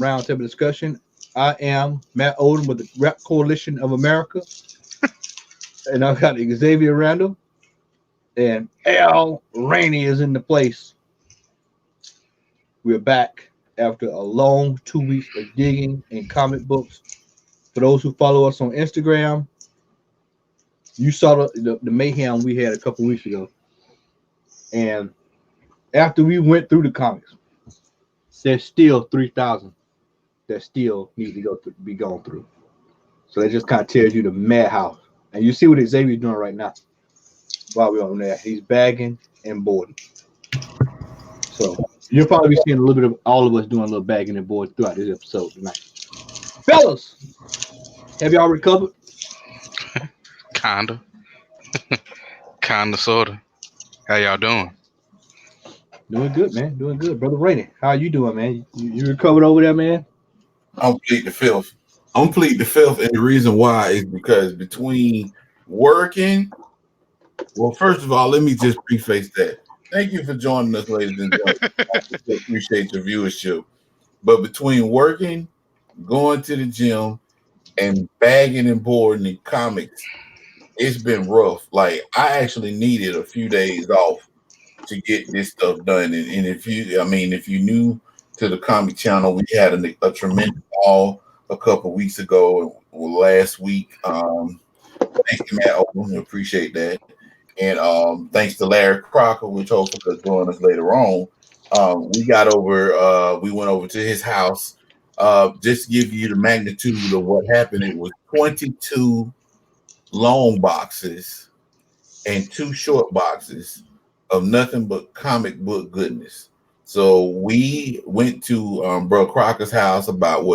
roundtable discussion. I am Matt Odom with the Rap Coalition of America, and I've got Xavier Randall, and Al Rainey is in the place. We're back after a long 2 weeks of digging in comic books. For those who follow us on Instagram, you saw the mayhem we had a couple weeks ago. And after we went through the comics, there's still 3,000 that still need to be gone through. So that just kind of tells you the madhouse. And you see what Xavier's doing right now while we're on there. He's bagging and boarding. So you'll probably be seeing a little bit of all of us doing a little bagging and boarding throughout this episode tonight. Fellas, have y'all recovered? Kinda. Kinda, sorta. How y'all doing? Doing good, man. Doing good. Brother Rainey, how you doing, man? You recovered over there, man? I'm pleading the fifth. And the reason why is because between working, well, first of all, let me just preface that. Thank you for joining us, ladies and gentlemen. I appreciate your viewership. But between working, going to the gym, and bagging and boarding in comics, it's been rough. Like, I actually needed a few days off to get this stuff done. And if you new to the comic channel, we had a tremendous haul a couple weeks ago, last week. Thanks to Matt Owen, appreciate that. And thanks to Larry Crocker, which hopefully will join us later on. We went over to his house. Just to give you the magnitude of what happened, it was 22 long boxes and 2 short boxes of nothing but comic book goodness. So we went to Bro Crocker's house about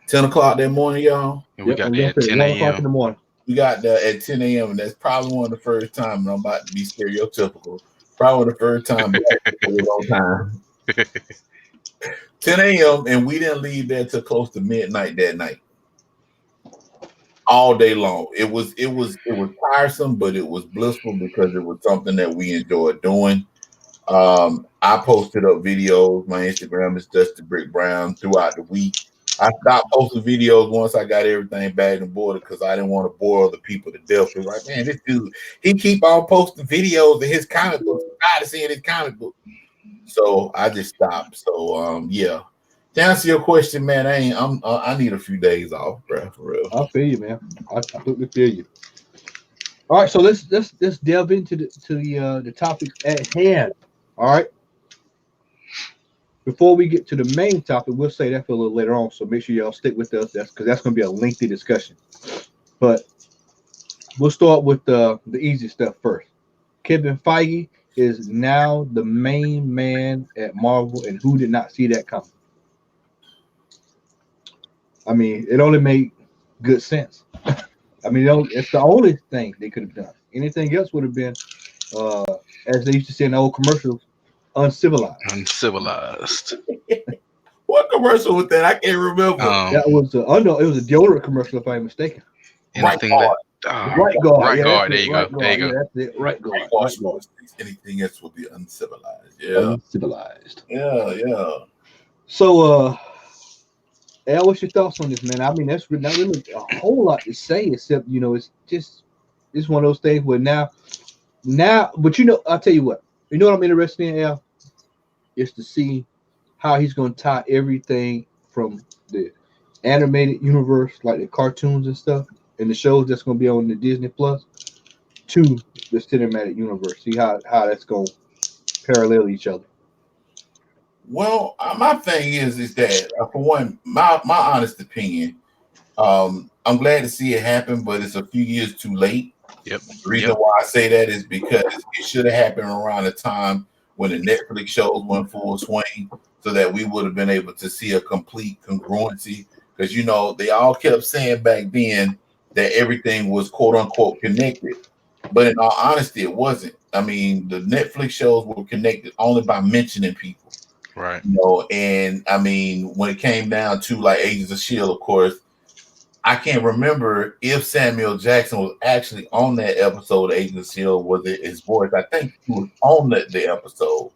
10 o'clock that morning, y'all. And we got there at 10 a.m. in the morning. We got there at 10 a.m. and that's probably one of the first times, and I'm about to be stereotypical. Probably the first time in a long time. 10 a.m. and we didn't leave there till close to midnight that night. All day long. It was tiresome, but it was blissful because it was something that we enjoyed doing. I posted up videos. My Instagram is Dusty Brick Brown throughout the week. I stopped posting videos once I got everything bagged and boarded because I didn't want to bore other people to death. It was like, man, this dude, he keep on posting videos of his comic books. I'm tired of seeing his comic book. So I just stopped. So yeah. To answer your question, man, I need a few days off, bro, for real. I feel you, man. I completely feel you. All right, so let's delve into the topics at hand. All right. Before we get to the main topic, we'll say that for a little later on. So make sure y'all stick with us. That's going to be a lengthy discussion. But we'll start with the easy stuff first. Kevin Feige is now the main man at Marvel, and who did not see that coming? I mean, it only made good sense. I mean, it's the only thing they could have done. Anything else would have been, as they used to say in the old commercials, uncivilized. Uncivilized. What commercial was that? I can't remember. That was it was a deodorant commercial, if I'm mistaken. Anything right guard. Right guard. There you go. Yeah, that's it. Right guard. Anything else will be uncivilized. Yeah. Uncivilized. Yeah. So, Al, what's your thoughts on this, man? I mean, that's not really a whole lot to say, except it's one of those things where now, but I'll tell you what. You know what I'm interested in, Al? Is to see how he's going to tie everything from the animated universe, like the cartoons and stuff, and the shows that's going to be on the Disney Plus, to the cinematic universe. See how that's going to parallel each other. Well, my thing is that for one, my honest opinion, I'm glad to see it happen, but it's a few years too late. Yep. The reason why I say that is because it should have happened around the time when the Netflix shows went full swing, so that we would have been able to see a complete congruency. Because they all kept saying back then that everything was quote unquote connected, but in all honesty, it wasn't. I mean, the Netflix shows were connected only by mentioning people. Right. And I mean, when it came down to like Agents of S.H.I.E.L.D., of course, I can't remember if Samuel Jackson was actually on that episode of Agents of S.H.I.E.L.D. Was it his voice? I think he was on the episode.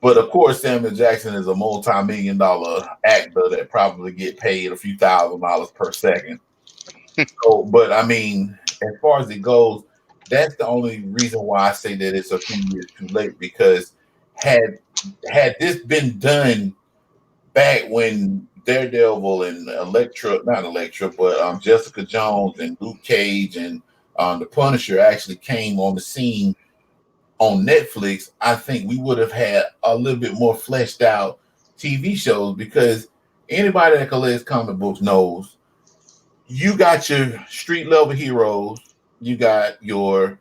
But of course, Samuel Jackson is a multi-million-dollar actor that probably get paid a few $1,000s per second. So, but I mean, as far as it goes, that's the only reason why I say that it's a few years too late. Because had this been done back when Daredevil and not Electra, but Jessica Jones and Luke Cage and the Punisher actually came on the scene on Netflix, I think we would have had a little bit more fleshed out TV shows. Because anybody that collects comic books knows you got your street level heroes, you got your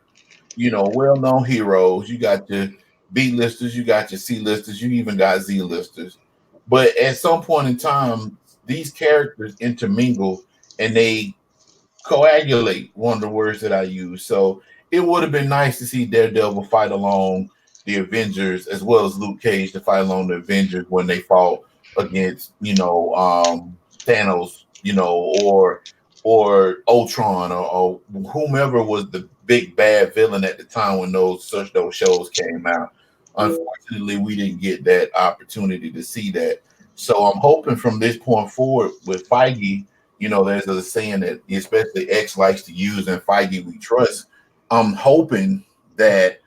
well-known heroes, you got your B-listers, you got your C-listers, you even got Z-listers. But at some point in time, these characters intermingle and they coagulate, one of the words that I use. So it would have been nice to see Daredevil fight along the Avengers, as well as Luke Cage to fight along the Avengers when they fought against, Thanos, or Ultron, or whomever was the big bad villain at the time when those shows came out. Unfortunately, we didn't get that opportunity to see that. So I'm hoping from this point forward with Feige, there's a saying that especially X likes to use, and Feige we trust. I'm hoping that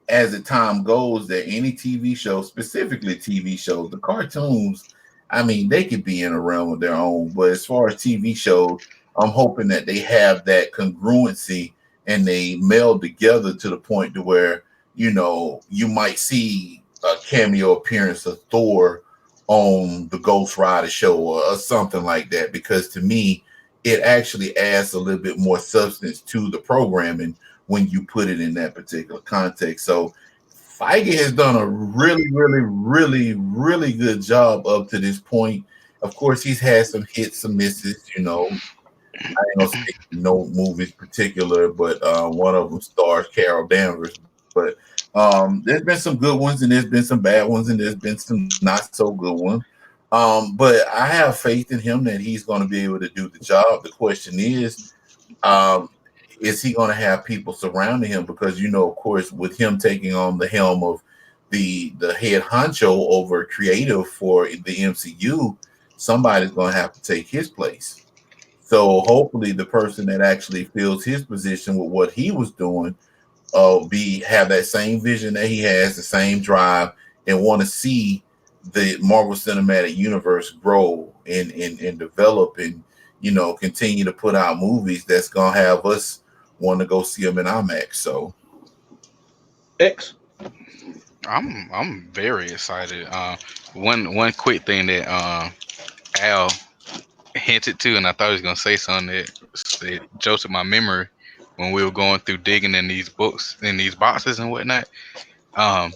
as the time goes, that any TV show, specifically TV shows, the cartoons, I mean, they could be in a realm of their own. But as far as TV shows, I'm hoping that they have that congruency and they meld together to the point to where, you might see a cameo appearance of Thor on the Ghost Rider show or something like that. Because to me, it actually adds a little bit more substance to the programming when you put it in that particular context. So Feige has done a really, really, really, really good job up to this point. Of course, he's had some hits, some misses. I ain't gonna say no movies particular, but one of them stars Carol Danvers. But there's been some good ones, and there's been some bad ones, and there's been some not so good ones. But I have faith in him that he's going to be able to do the job. The question is he going to have people surrounding him? Because of course, with him taking on the helm of the head honcho over creative for the MCU, somebody's going to have to take his place. So hopefully, the person that actually fills his position with what he was doing, have that same vision that he has, the same drive, and want to see the Marvel Cinematic Universe grow and develop, and continue to put out movies that's gonna have us want to go see them in IMAX. So, X. I'm very excited. One quick thing that Al hinted to, and I thought he was gonna say something that jolted my memory when we were going through digging in these books, in these boxes and whatnot. Um,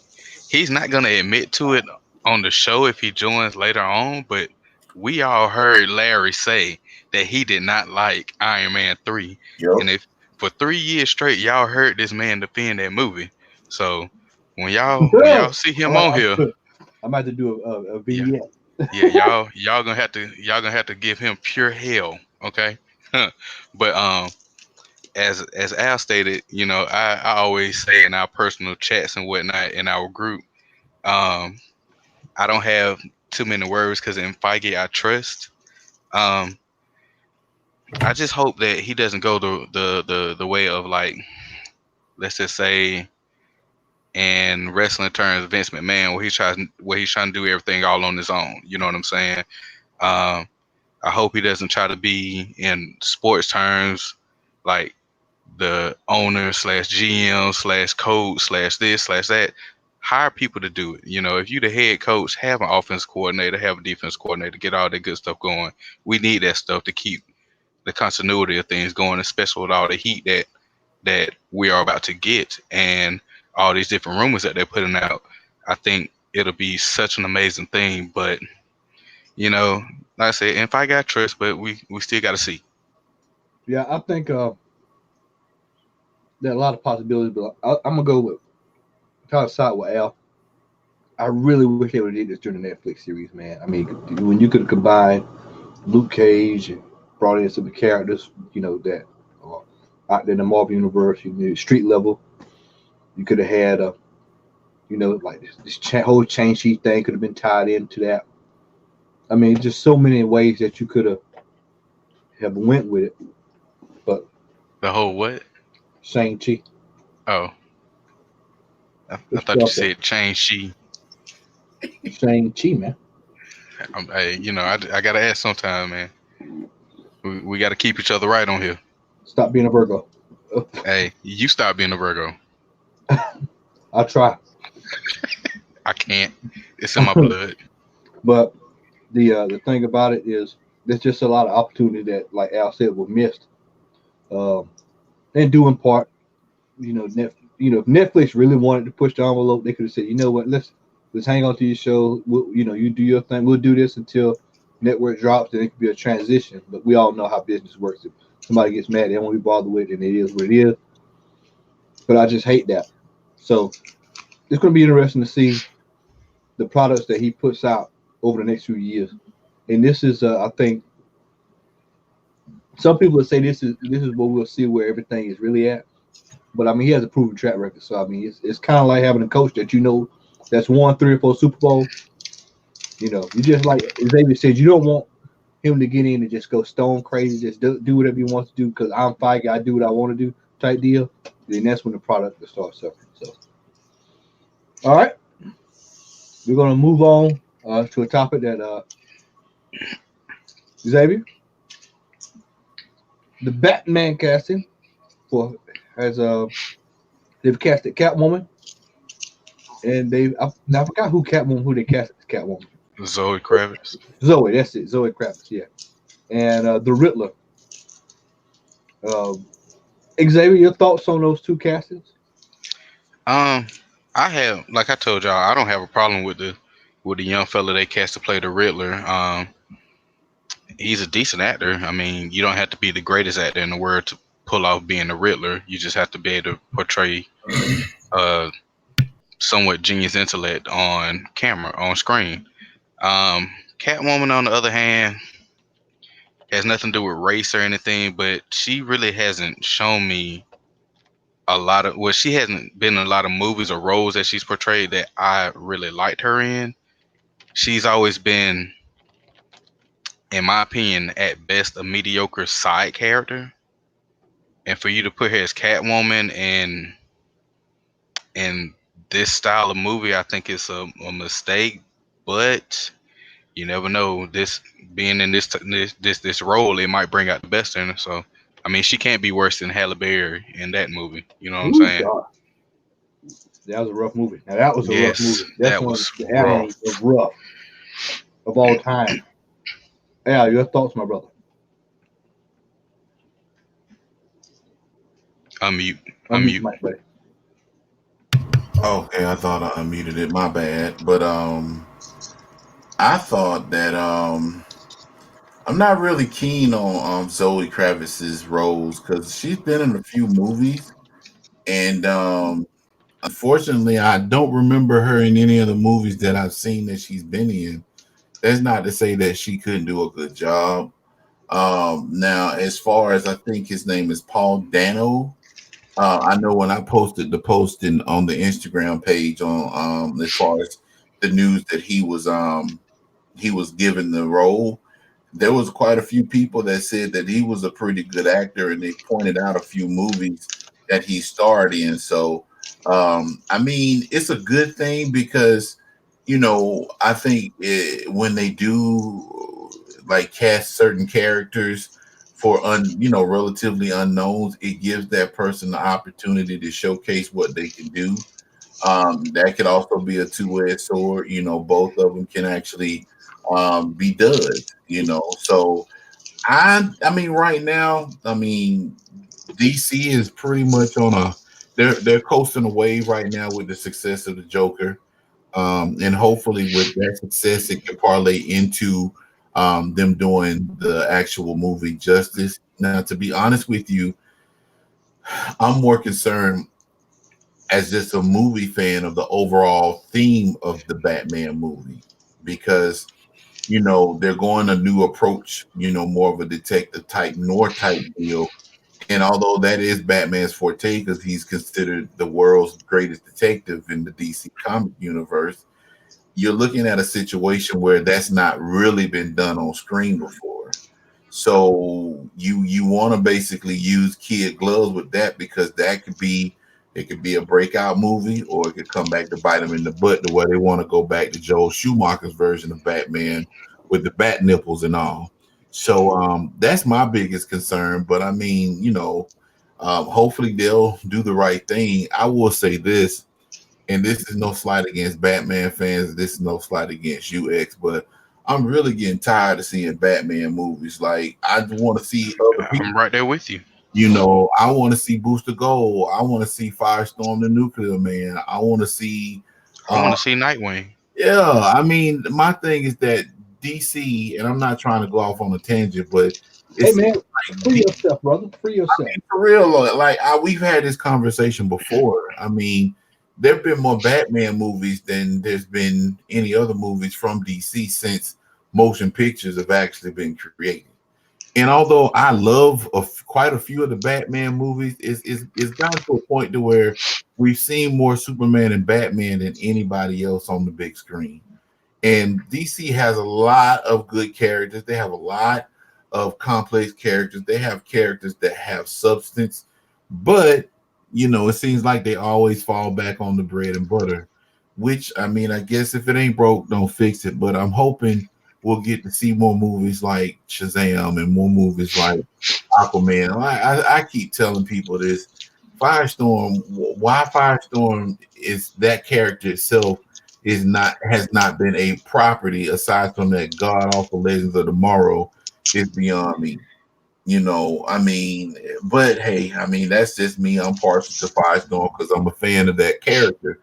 he's not gonna admit to it on the show if he joins later on, but we all heard Larry say that he did not like Iron Man 3, yep. and if for 3 years straight y'all heard this man defend that movie. So when y'all see him on here, I'm about to do a yeah, vignette. yeah, y'all gonna have to give him pure hell, okay? But as Al stated, I always say in our personal chats and whatnot in our group, um, I don't have too many words because in Feige I trust. Um, I just hope that he doesn't go the way of, like, let's just say in wrestling terms, Vince McMahon, where he's trying to do everything all on his own. You know what I'm saying? Um, I hope he doesn't try to be in sports terms like the owner slash GM slash coach slash this slash that. Hire people to do it. If you the head coach, have an offense coordinator, have a defense coordinator, get all that good stuff going. We need that stuff to keep the continuity of things going, especially with all the heat that we are about to get and all these different rumors that they're putting out. I think it'll be such an amazing thing. But like I said, if I got trust, but we still got to see. Yeah, I think there are a lot of possibilities, but I'm gonna go with kind of side with Al. I really wish they would have did this during the Netflix series, man. I mean, when you could combine Luke Cage and brought in some of the characters, that out there in the Marvel universe, street level, you could have had You know, like this whole chain sheet thing could have been tied into that. I mean, just so many ways that you could have went with it. But The whole what? Shang-Chi. Oh, I What's thought you up, said change she. Shang-Chi, man. Hey, you know, I gotta ask sometime, man. We gotta keep each other right on here. Stop being a Virgo. Hey, you stop being a Virgo. I'll try. I can't. It's in my blood. But the thing about it is there's just a lot of opportunity that, like Al said, were missed. And due in part, you know, if Netflix really wanted to push the envelope, they could have said, you know what, let's hang on to your show. You know, you do your thing. We'll do this until network drops, and it could be a transition. But we all know how business works. If somebody gets mad, they don't want to be bothered with it, and it is what it is. But I just hate that. So it's going to be interesting to see the products that he puts out over the next few years. And this is, I think, some people would say this is what we'll see where everything is really at. But I mean, he has a proven track record. So I mean, it's kind of like having a coach that you know that's won 3 or 4 Super Bowls. You know, you just like Xavier said, you don't want him to get in and just go stone crazy, just do whatever he wants to do because I'm Feige, I do what I want to do type deal. Then that's when the product will start suffering. So, all right, we're gonna move on to a topic that Xavier, the Batman casting for has they've casted Catwoman, and I forgot who they casted as Catwoman. Zoe Kravitz. Zoe, that's it, Zoe Kravitz, yeah, and the Riddler. Xavier, your thoughts on those 2 castings? I have, like I told y'all, I don't have a problem with the young fella they cast to play the Riddler. He's a decent actor. I mean, you don't have to be the greatest actor in the world to pull off being the Riddler. You just have to be able to portray uh somewhat genius intellect on camera, on screen. Catwoman, on the other hand, has nothing to do with race or anything, but she really hasn't shown me a lot of, well, she hasn't been in a lot of movies or roles that she's portrayed that I really liked her in. She's always been, in my opinion, at best a mediocre side character. And for you to put her as Catwoman in this style of movie, I think it's a mistake. But you never know. This being in this role, it might bring out the best in her. So, I mean, she can't be worse than Halle Berry in that movie. You know what I'm Ooh, saying? God. That was a rough movie. Now that was a rough Yes, movie. That's that one was of the rough. of rough of all time. Yeah, your thoughts, my brother? Unmute. Unmute your Unmute. mic, buddy. Okay, I thought I unmuted it. My bad. But I thought that I'm not really keen on Zoe Kravitz's roles because she's been in a few movies, and unfortunately, I don't remember her in any of the movies that I've seen that she's been in. That's not to say that she couldn't do a good job. Now, as far as I think his name is Paul Dano. I know when I posted the posting on the Instagram page on as far as the news that he was given the role, there was quite a few people that said that he was a pretty good actor, and they pointed out a few movies that he starred in. So, I mean, it's a good thing because I think when they do like cast certain characters for relatively unknowns, it gives that person the opportunity to showcase what they can do. That could also be a two-edged sword. Both of them can actually be duds. So I mean, right now, I mean, DC is pretty much on they're coasting a wave right now with the success of the Joker. And hopefully with that success, it can parlay into them doing the actual movie justice. Now, to be honest with you, I'm more concerned as just a movie fan of the overall theme of the Batman movie because they're going a new approach, more of a detective type, noir type deal. And although that is Batman's forte, because he's considered the world's greatest detective in the DC comic universe, you're looking at a situation where that's not really been done on screen before. So you want to basically use kid gloves with that, because that could be, it could be a breakout movie, or it could come back to bite them in the butt, to where they want to go back to Joel Schumacher's version of Batman with the bat nipples and all. So that's my biggest concern. But I mean, hopefully they'll do the right thing. I will say this, and this is no slight against Batman fans. This is no slight against UX, but I'm really getting tired of seeing Batman movies. Like, I want to see other people. I'm right there with you. I want to see Booster Gold. I want to see Firestorm the Nuclear Man. I want to see. I want to see Nightwing. Yeah, I mean, my thing is that DC, and I'm not trying to go off on a tangent, but hey man, free yourself, brother. Free yourself. I mean, for real, we've had this conversation before. I mean, there have been more Batman movies than there's been any other movies from DC since motion pictures have actually been created. And although I love quite a few of the Batman movies, it's gotten to a point to where we've seen more Superman and Batman than anybody else on the big screen. And DC has a lot of good characters. They have a lot of complex characters. They have characters that have substance, but it seems like they always fall back on the bread and butter, which, I mean, I guess if it ain't broke, don't fix it. But I'm hoping we'll get to see more movies like Shazam and more movies like Aquaman. I keep telling people this. Firestorm, why Firestorm is that character itself has not been a property aside from that god awful Legends of Tomorrow is beyond me. I mean, but hey, I mean, that's just me. I'm partial to Firestorm because I'm a fan of that character.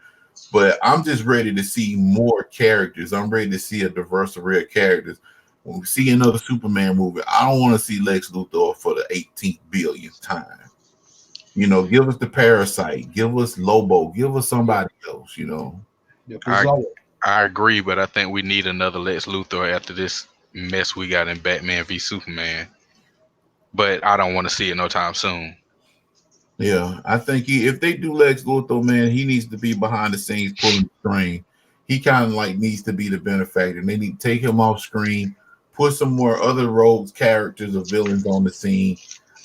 But I'm just ready to see more characters. I'm ready to see a diverse array of characters. When we see another Superman movie, I don't want to see Lex Luthor for the 18th billionth time. Give us the Parasite, give us Lobo, give us somebody else. I agree, but I think we need another Lex Luthor after this mess we got in Batman v Superman. But I don't want to see it no time soon. Yeah, I think if they do Lex Luthor, man, he needs to be behind the scenes pulling the string. He kind of needs to be the benefactor. They need to take him off screen, put some more other rogues, characters, or villains on the scene,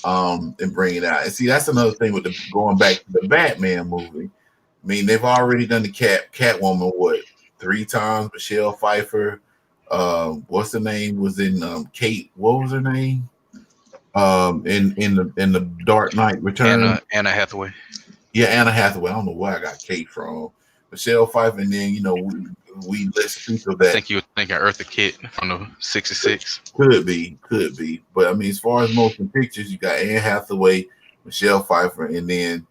and bring it out. And see, that's another thing with going back to the Batman movie. I mean, they've already done the Catwoman 3 times. Michelle Pfeiffer, what's her name, was in Kate. What was her name? In the Dark Knight Returns. Anna Hathaway. Yeah, Anna Hathaway. I don't know where I got Kate from. Michelle Pfeiffer, and then we let's speak of that. I think you were thinking Eartha Kitt from the 66. Could be. But I mean, as far as motion pictures, you got Anne Hathaway, Michelle Pfeiffer, and then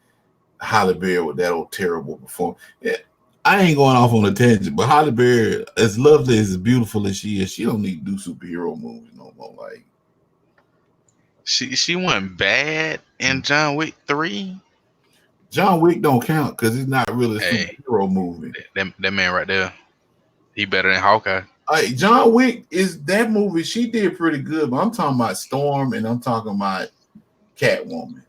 Halle Berry with that old terrible performance. Yeah, I ain't going off on a tangent, but Halle Berry, as lovely as beautiful as she is, she don't need to do superhero movies no more. Like, she went bad in John Wick 3. John Wick don't count because it's not really a superhero movie. That man right there, he better than Hawkeye. John Wick is that movie. She did pretty good, but I'm talking about Storm and I'm talking about Catwoman.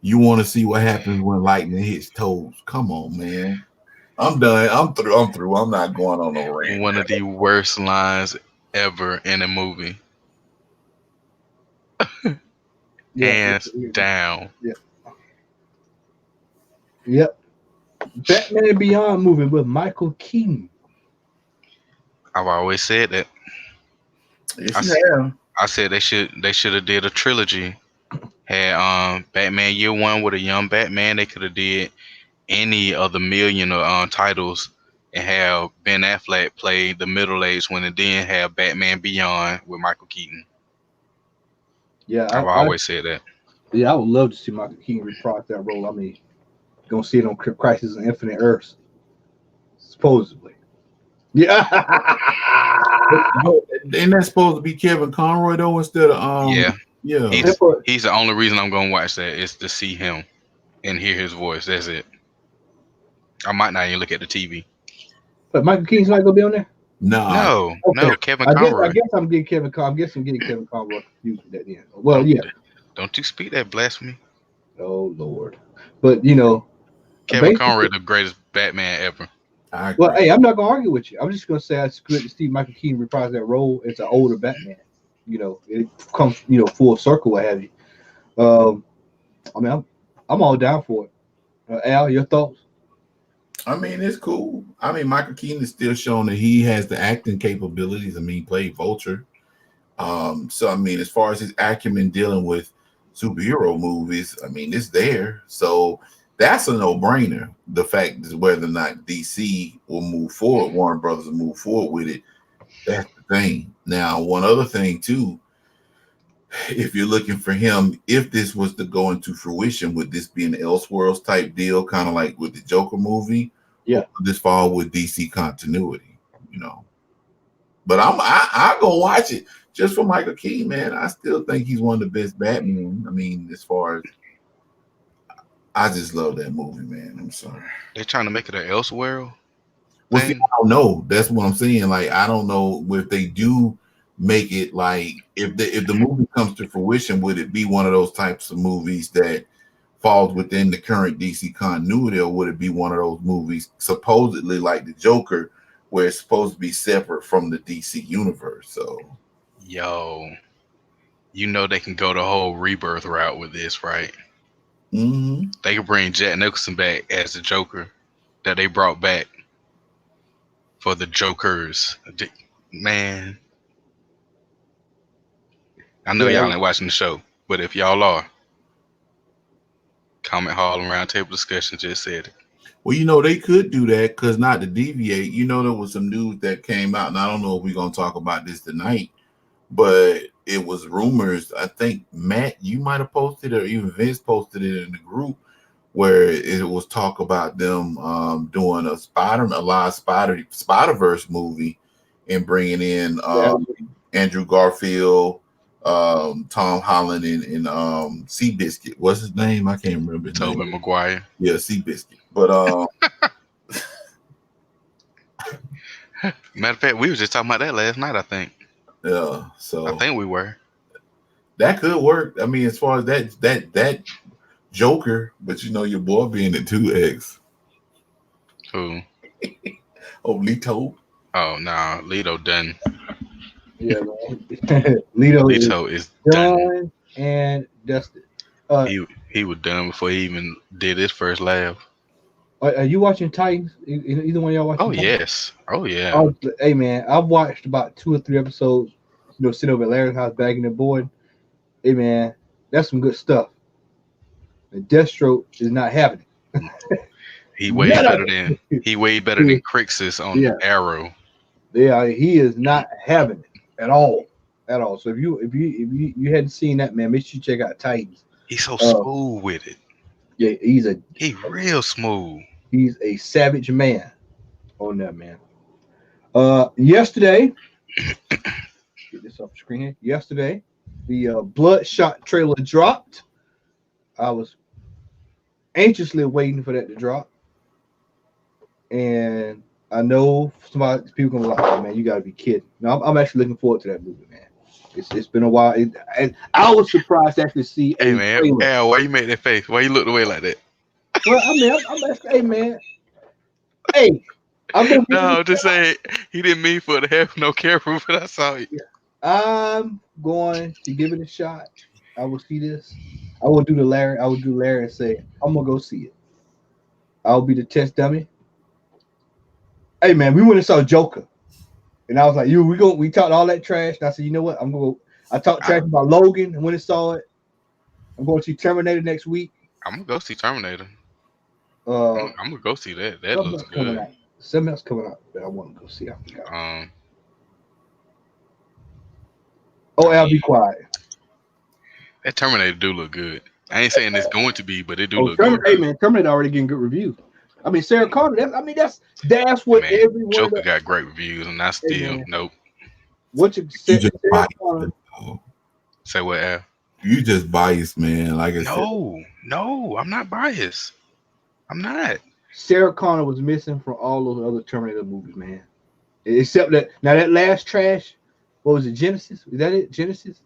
You want to see what happens when lightning hits toes? Come on, man. I'm done. I'm through. I'm not going on no rant. One of the worst lines ever in a movie. Hands down. Yep. Batman Beyond movie with Michael Keaton. I've always said that. I said they should have did a trilogy. Had Batman Year One with a young Batman. They could have did any of the million titles and have Ben Affleck play the middle age one, and then have Batman Beyond with Michael Keaton. Yeah, I've always said that. Yeah, I would love to see Michael Keaton reprise that role. I mean, gonna see it on Crisis on Infinite Earths, supposedly. Yeah. Ain't that supposed to be Kevin Conroy though instead of Yeah. Yeah. He's the only reason I'm gonna watch that is to see him and hear his voice. That's it. I might not even look at the TV. But Michael Keaton's not gonna be on there? No. Okay. No, Kevin Conroy. I guess I'm getting Kevin Conroy confused with that. Yeah. Well, yeah. Don't you speak that blasphemy. Oh Lord. But you know, Kevin basically, Conrad, the greatest Batman ever. I well, agree. hey, I'm not gonna argue with you. I'm just gonna say it's good to see Michael Keaton reprise that role as an older Batman. You know, it comes, you know, full circle, what have you. I mean, I'm all down for it. Al, your thoughts? I mean, it's cool. I mean, Michael Keaton is still showing that he has the acting capabilities. I mean, he played Vulture. So I mean, as far as his acumen dealing with superhero movies, I mean, it's there. So that's a no-brainer. The fact is whether or not DC will move forward, Warner Brothers will move forward with it. That's the thing. Now, one other thing too, if you're looking for him, if this was to go into fruition, would this be an Elseworlds type deal, kind of like with the Joker movie? Yeah. Or would this fall with DC continuity? You know. But I go watch it just for Michael Keaton, man. I still think he's one of the best Batman. I mean, as far as I just love that movie, man. I'm sorry. They're trying to make it an Elseworld Well, see, thing. I don't know. That's what I'm saying. Like, I don't know if they do make it like if the movie comes to fruition, would it be one of those types of movies that falls within the current DC continuity, or would it be one of those movies supposedly like the Joker, where it's supposed to be separate from the DC universe? So Yo, you know they can go the whole rebirth route with this, right? mm-hmm. They could bring Jack Nicholson back as the Joker that they brought back for the Jokers. Man, I know Yeah, y'all ain't watching the show, but if y'all are, comment hall and roundtable discussion just said it. Well, they could do that because not to deviate. There was some news that came out, and I don't know if we're gonna talk about this tonight, but it was rumors. I think Matt, you might have posted, or even Vince posted it in the group, where it was talk about them doing a live Spider-Verse movie and bringing in yeah. Andrew Garfield, Tom Holland, and Seabiscuit. What's his name? I can't remember his Tobey name. Maguire. Yeah, Seabiscuit. But Matter of fact, we was just talking about that last night. yeah, I so think we were. that could work. I mean, as far as that Joker, but your boy being the 2X. Who? Oh, Leto. Oh no, Leto done. Yeah, man. Leto is Leto is done. done and dusted. He was done before he even did his first laugh. Are you watching Titans? Either one of y'all watching Oh Titans? yes. Oh yeah. Oh, hey man, I've watched about 2 or 3 episodes. Sitting over at Larry's house bagging the board. Hey man, that's some good stuff. And Deathstroke is not having it. He way None of better than Crixus on Yeah. Arrow. Yeah, he is not having it at all, at all. So if you hadn't seen that, man, make sure you check out Titans. He's so smooth with it. Yeah, He real smooth. he's a savage man on that, man. Yesterday, get this off the screen here. Yesterday, the Bloodshot trailer dropped. I was anxiously waiting for that to drop, and I know people gonna be like, "Oh man, you gotta be kidding!" No, I'm actually looking forward to that movie, man. It's been a while. I was surprised to actually see Hey a man, trailer. Al, why you make that face? Why you look away like that? Well, I mean, I'm asking, hey man, hey, I'm gonna give No, it. I'm just saying he didn't mean for it to have no camera, but I saw it. I'm going to give it a shot. I will see this. I will do Larry. I will do Larry and say, I'm gonna go see it. I'll be the test dummy. Hey man, we went and saw Joker. And I was like, we talked all that trash. And I said, you know what? I talked trash about Logan and when I saw it. I'm going to see Terminator next week. I'm gonna go see Terminator. I'm I'm gonna go see that. That looks good. Something else coming out that I want to go see. I forgot. I'll be quiet. That Terminator do look good. I ain't saying it's going to be, but it do look good. Hey man, Terminator already getting good reviews. I mean, Sarah Connor. That's what Man, everyone. Joker got great reviews, and I still nope. What you You just Sarah biased. Connor? Say what, Al? You just biased, man. Like I said. No, I'm not biased. I'm not. Sarah Connor was missing from all those other Terminator movies, man. Except that last trash. What was it? Genesis? Is that it? Genesis?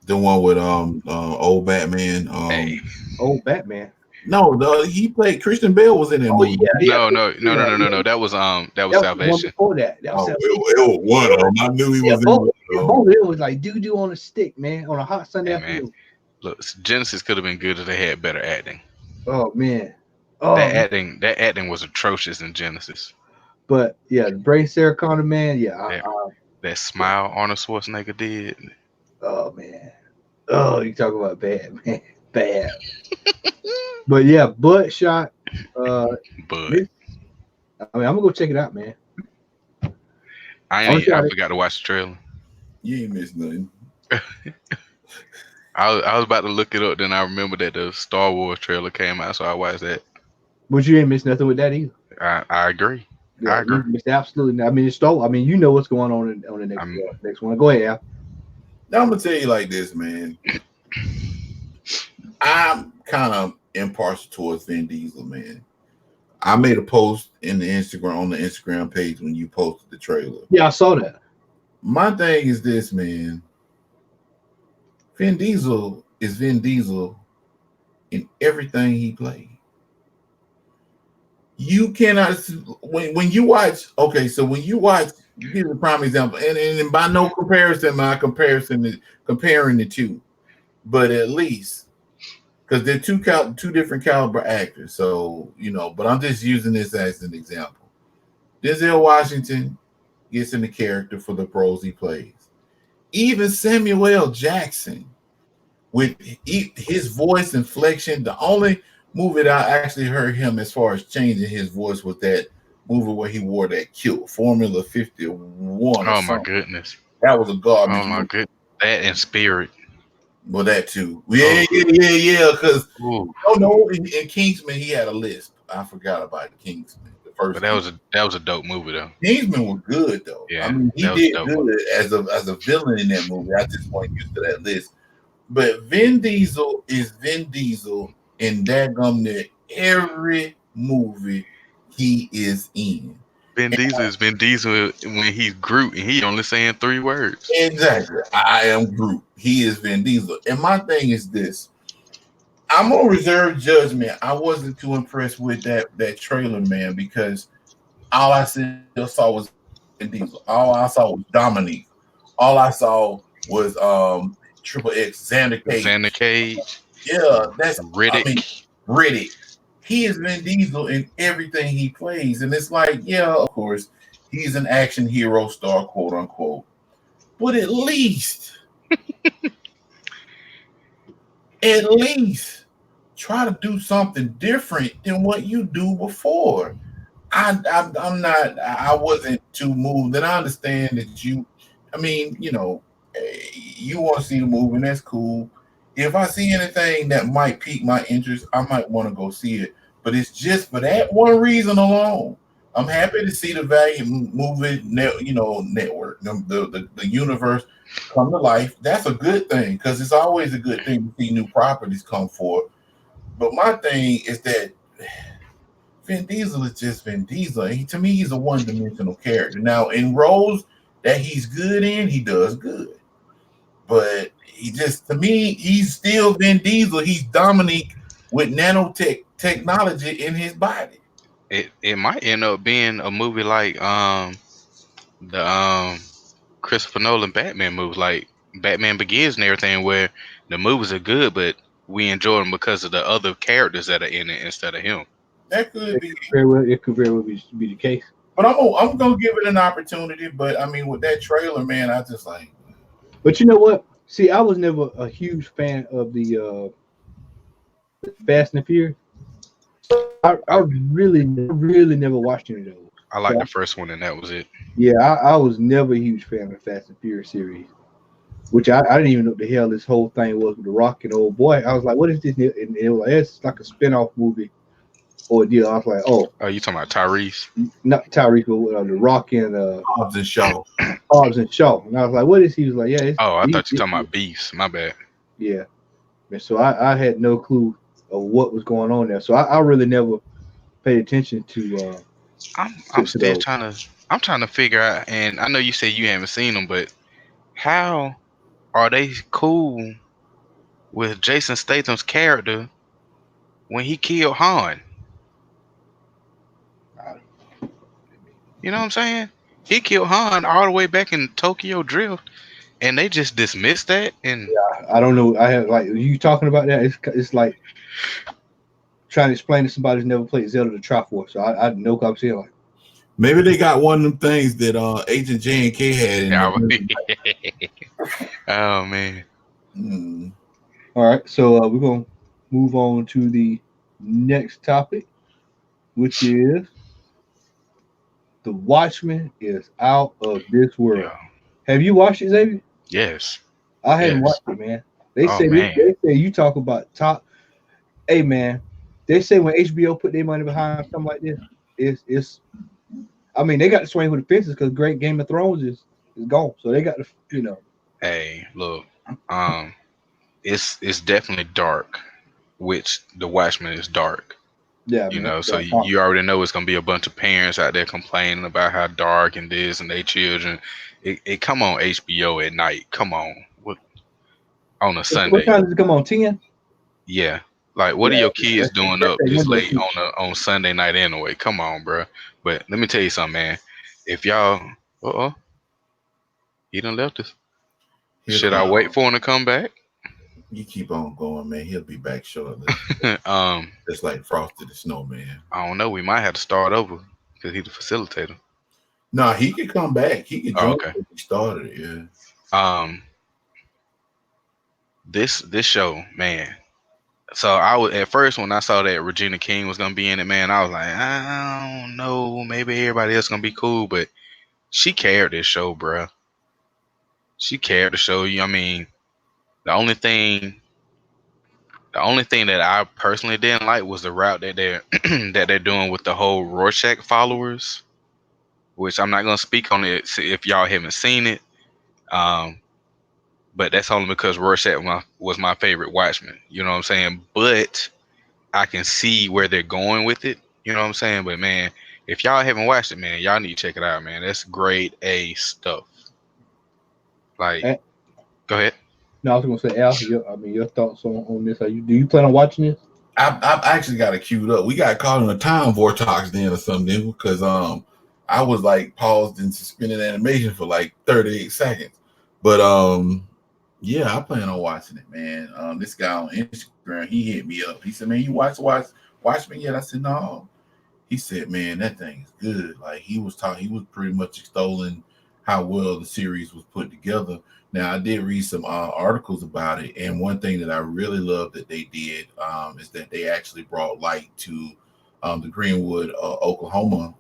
The one with old Batman. Hey, Old Batman. No, he played Christian Bale was in that Oh movie. yeah, yeah. no. That was That was the one Salvation. before that. That was Oh, Salvation. it was one of them. I knew he Yeah, was in both. one of them. Both of it was like doo on a stick, man, on a hot Sunday Hey man, afternoon. look, Genesis could have been good if they had better acting. Oh man. Oh, man. That acting was atrocious in Genesis. But yeah, the Brain Sarah Connor, man. Yeah. That smile Arnold Schwarzenegger did. Oh man. Oh, you talk about bad, man. Bad. But yeah, Bloodshot. But I mean, I'm gonna go check it out, man. I forgot to watch the trailer. You ain't missed nothing. I was about to look it up, then I remembered that the Star Wars trailer came out, so I watched that. But you ain't missed nothing with that either. I agree. Yeah, I agree. you missed absolutely. I mean, it's Star. I mean, you know what's going on the next one. Go ahead, Al. Now I'm gonna tell you like this, man. I'm kind of impartial towards Vin Diesel, man. I made a post on the Instagram page when you posted the trailer. Yeah, I saw that. My thing is this, man. Vin Diesel is Vin Diesel in everything he played. You cannot when you watch. Okay, so when you watch, give a prime example, and by no comparison, my comparison is comparing the two, but at least because they're two different caliber actors. So but I'm just using this as an example. Denzel Washington gets in the character for the roles he plays. Even Samuel L. Jackson, with his voice inflection, the only movie that I actually heard him as far as changing his voice was that movie where he wore that kilt, Formula 51. Oh my goodness. That was a garbage movie. Oh my goodness. That and Spirit. Well, that too. Yeah. Because in Kingsman he had a lisp. I forgot about Kingsman. The first. But that was a dope movie though. Kingsman was good though. Yeah, I mean, he did good movie. as a villain in that movie. I just wasn't used to that list. But Vin Diesel is Vin Diesel in that every movie he is in. Vin Diesel is Vin Diesel when he's Groot and he only saying 3 words. Exactly. I am Groot. He is Vin Diesel. And my thing is this. I'm gonna reserve judgment. I wasn't too impressed with that trailer, man, because all I saw was Vin Diesel. All I saw was Dominique. All I saw was Triple X, Xander Cage. Yeah, that's Riddick. Riddick. He is Vin Diesel in everything he plays. And it's like, yeah, of course, he's an action hero star, quote unquote. But at least try to do something different than what you do before. I wasn't too moved. And I understand that you want to see the movie, and that's cool. If I see anything that might pique my interest, I might want to go see it. But it's just for that one reason alone. I'm happy to see the Valiant movie, network, the universe come to life. That's a good thing because it's always a good thing to see new properties come forth. But my thing is that Vin Diesel is just Vin Diesel. To me, he's a one-dimensional character. Now, in roles that he's good in, he does good. But to me, he's still Vin Diesel. He's Dominique with nanotechnology in his body. It might end up being a movie like the Christopher Nolan Batman movies, like Batman Begins and everything, where the movies are good, but we enjoy them because of the other characters that are in it instead of him. That could be. It could very well be the case. But I'm gonna give it an opportunity. But I mean, with that trailer, man, I just like. But you know what? See, I was never a huge fan of the Fast and the Furious. I really never watched any of those. I like the first one, and that was it. Yeah, I was never a huge fan of the Fast and Furious series, which I didn't even know what the hell this whole thing was with The Rock and old boy. I was like, what is this? And it was like, it's like a spinoff movie or a deal. I was like, oh, you talking about Tyrese? Not Tyrese, but The Rock and Hobbs and Shaw. Hobbs and Shaw. And I was like, what is he? Was like, yeah. I thought you were talking about Beefs. My bad. Yeah. And so I had no clue of what was going on there. So I really never paid attention to. I'm still trying to figure out, and I know you said you haven't seen them, but how are they cool with Jason Statham's character when he killed Han? You know what I'm saying? He killed Han all the way back in Tokyo Drift, and they just dismissed that. And I don't know. I have like you talking about that. It's like trying to explain to somebody who's never played Zelda the Triforce. So I had no concept. Like, maybe they got one of them things that Agent J and K had in the. oh man. All right, so we're gonna move on to the next topic, which is The Watchmen is out of this world. Yeah. Have you watched it, Xavier? Yes. I haven't watched it, man. They Oh, say man. they say you talk about top. Hey, man, they say when HBO put their money behind something like this, it's. I mean, they got to swing with the fences because Great Game of Thrones is gone, so they got to, you know. Hey, look, it's definitely dark, which The Watchmen is dark. Yeah, You man, know, so you already know it's gonna be a bunch of parents out there complaining about how dark and this and their children. It come on HBO at night. Come on, what on a What Sunday? time does it come on? 10? Yeah, like what are Yeah, your kids doing that's up their this window late seat. on Sunday night anyway? Come on, bro. But let me tell you something, man. If y'all, he done left us. Should I wait for him to come back? You keep on going, man. He'll be back shortly. It's like Frosty the Snowman. I don't know. We might have to start over because he's the facilitator. No, he could come back. He could join okay. if he started it. Yeah. This show, man. So I was at first when I saw that Regina King was gonna be in it, man. I was like, I don't know. Maybe everybody else gonna be cool, but she carried this show, bruh. She carried the show. I mean, the only thing that I personally didn't like was the route that they're that they're doing with the whole Rorschach followers, which I'm not gonna speak on it if y'all haven't seen it. But that's only because Rorschach was my favorite Watchman. You know what I'm saying? But I can see where they're going with it. You know what I'm saying? But man, if y'all haven't watched it, man, y'all need to check it out, man. That's grade A stuff. Like, go ahead. No, I was gonna say, Al. Your thoughts on this? Do you plan on watching this? I've actually got it queued up. We got caught in a time vortex then or something because I was like paused in suspended animation for like 38 seconds. But yeah, I plan on watching it, man. This guy on Instagram, he hit me up. He said, "Man, you watch me yet?" I said, "No." He said, "Man, that thing is good." Like he was pretty much extolling how well the series was put together. Now, I did read some articles about it, and one thing that I really love that they did is that they actually brought light to the Greenwood, Oklahoma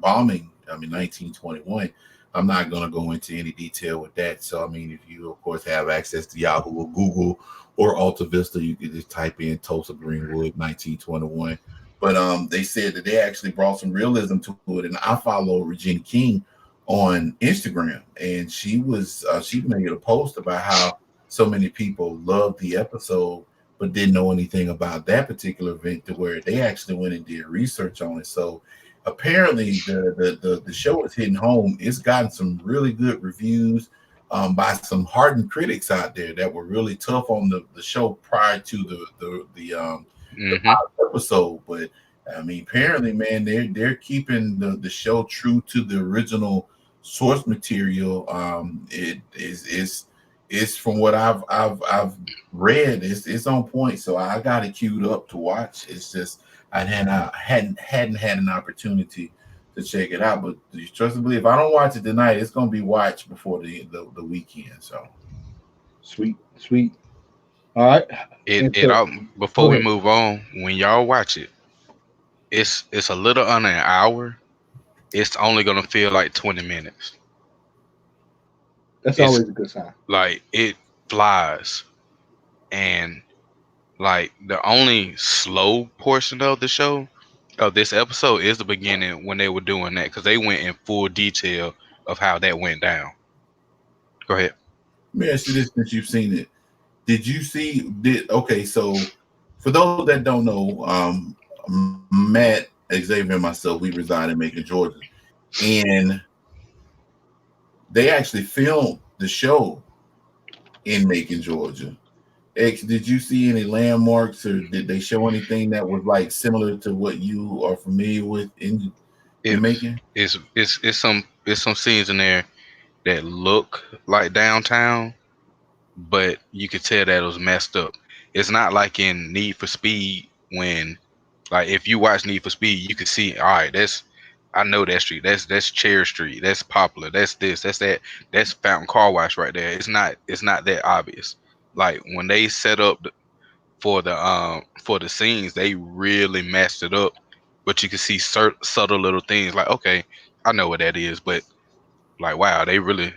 bombing. 1921. I'm not going to go into any detail with that. So, I mean, if you, of course, have access to Yahoo or Google or Alta Vista, you can just type in Tulsa Greenwood 1921. But they said that they actually brought some realism to it, and I follow Regina King on Instagram, and she made a post about how so many people loved the episode but didn't know anything about that particular event, to where they actually went and did research on it. So apparently the show is hitting home. It's gotten some really good reviews by some hardened critics out there that were really tough on the show prior to the episode. But I mean, apparently, man, they're keeping the show true to the original source material. It's from what I've read, it's on point. So I got it queued up to watch. It's just I hadn't had an opportunity to check it out. But you trust me, if I don't watch it tonight, it's gonna be watched before the weekend. So sweet. All right. Before we move on, when y'all watch it, it's a little under an hour. It's only gonna feel like 20 minutes. That's always a good sign. Like it flies, and like the only slow portion of the show of this episode is the beginning when they were doing that, because they went in full detail of how that went down. Go ahead. Let me ask you this: since you've seen it, so for those that don't know, Matt, Xavier, and myself, we reside in Macon, Georgia, and they actually filmed the show in Macon, Georgia. X, did you see any landmarks or did they show anything that was like similar to what you are familiar with in It's Macon? it's some scenes in there that look like downtown, but you could tell that it was messed up. It's not like in Need for Speed when, like, if you watch Need for Speed, you can see, all right, I know that street. That's Cherry Street. That's Poplar. That's this. That's that. That's Fountain Car Wash right there. It's not that obvious. Like when they set up for the scenes, they really messed it up. But you can see subtle little things like, okay, I know what that is, but like, wow, they really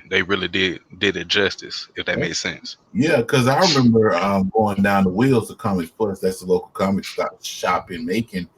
did it justice, if that makes sense. Yeah, because I remember going down the Wheels of Comics Plus. That's the local shop in Macon,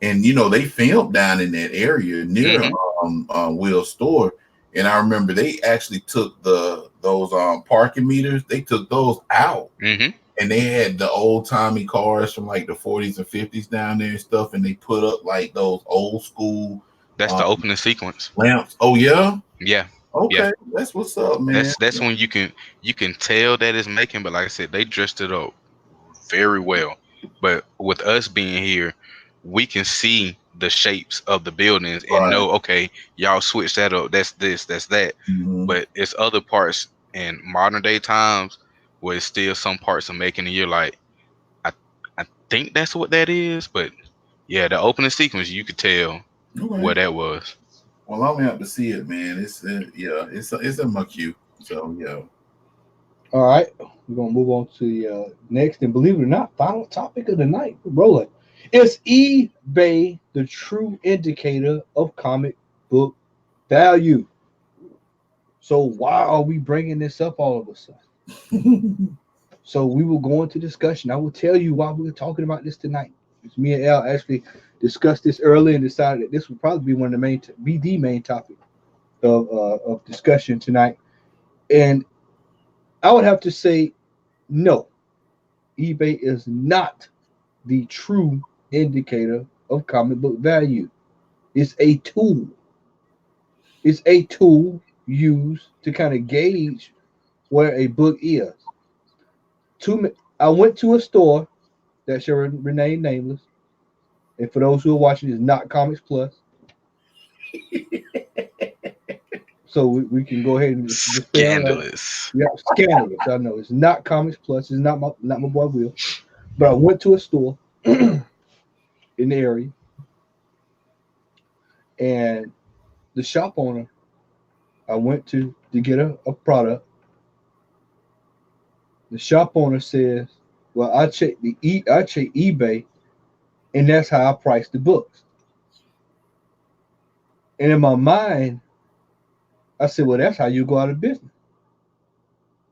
and they filmed down in that area near Hmm. Will's store. And I remember they actually took those parking meters. They took those out, Hmm. and they had the old timey cars from like the 40s and 50s down there and stuff. And they put up like those old school That's the um, opening sequence. lamps. Oh yeah, Yeah, yeah. okay, that's what's up, man. That's when you can tell that it's making, but like I said, they dressed it up very well. But with us being here, we can see the shapes of the buildings and Right. know, okay, y'all switch that up. That's this, that's that. Mhm. But it's other parts in modern day times where it's still some parts of making, and you're like, I I think that's what that is. But yeah, the opening sequence, you could tell Okay. what that was. Well, I'm gonna have to see it, man. It's it's in my queue. So yeah. All right, we're gonna move on to the next, and believe it or not, final topic of the night. We're rolling. Is eBay the true indicator of comic book value? So why are we bringing this up all of a sudden? So we will go into discussion. I will tell you why we're talking about this tonight. It's me and Al actually discussed this early and decided that this would probably be one of the main topic of discussion tonight. And I would have to say no. eBay is not the true indicator of comic book value. It's a tool. It's a tool used to kind of gauge where a book is. I went to a store that shall remain nameless, and for those who are watching, it's not Comics Plus. So we can go ahead and just stay on that. Scandalous. Yeah, scandalous. I know it's not Comics Plus. It's not my boy Will. But I went to a store in the area, and the shop owner I went to get a product. The shop owner says, "Well, I check eBay, and that's how I price the books." And in my mind, I said, "Well, that's how you go out of business."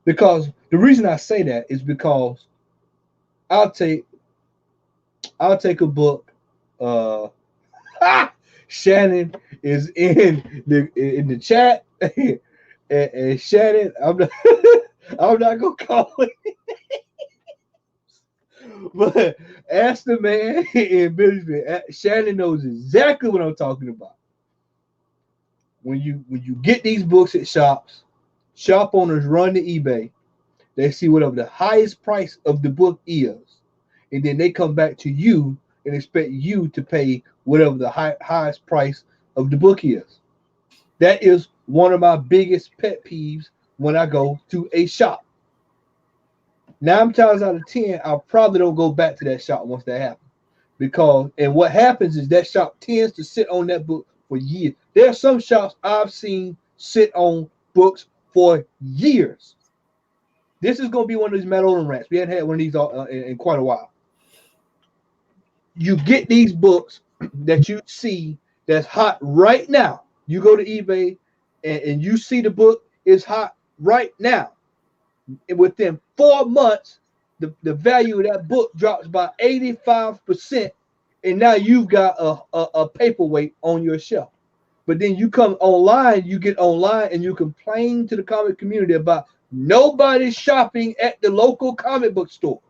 Because the reason I say that is because I'll take a book. Uh, Shannon is in the chat, and Shannon, I'm not gonna call it, but ask the man in Billy's. Shannon knows exactly what I'm talking about. When you get these books at shops, shop owners run to eBay. They see whatever the highest price of the book is, and then they come back to you and expect you to pay whatever the highest price of the book is. That is one of my biggest pet peeves when I go to a shop. 9 times out of 10, I probably don't go back to that shop once that happens. And what happens is that shop tends to sit on that book for years. There are some shops I've seen sit on books for years. This is going to be one of these Matt Odom rants. We hadn't had one of these in quite a while. You get these books that you see that's hot right now. You go to eBay and you see the book is hot right now. And within 4 months, the value of that book drops by 85%. And now you've got a paperweight on your shelf. But then you come online, you get online and you complain to the comic community about nobody's shopping at the local comic book store.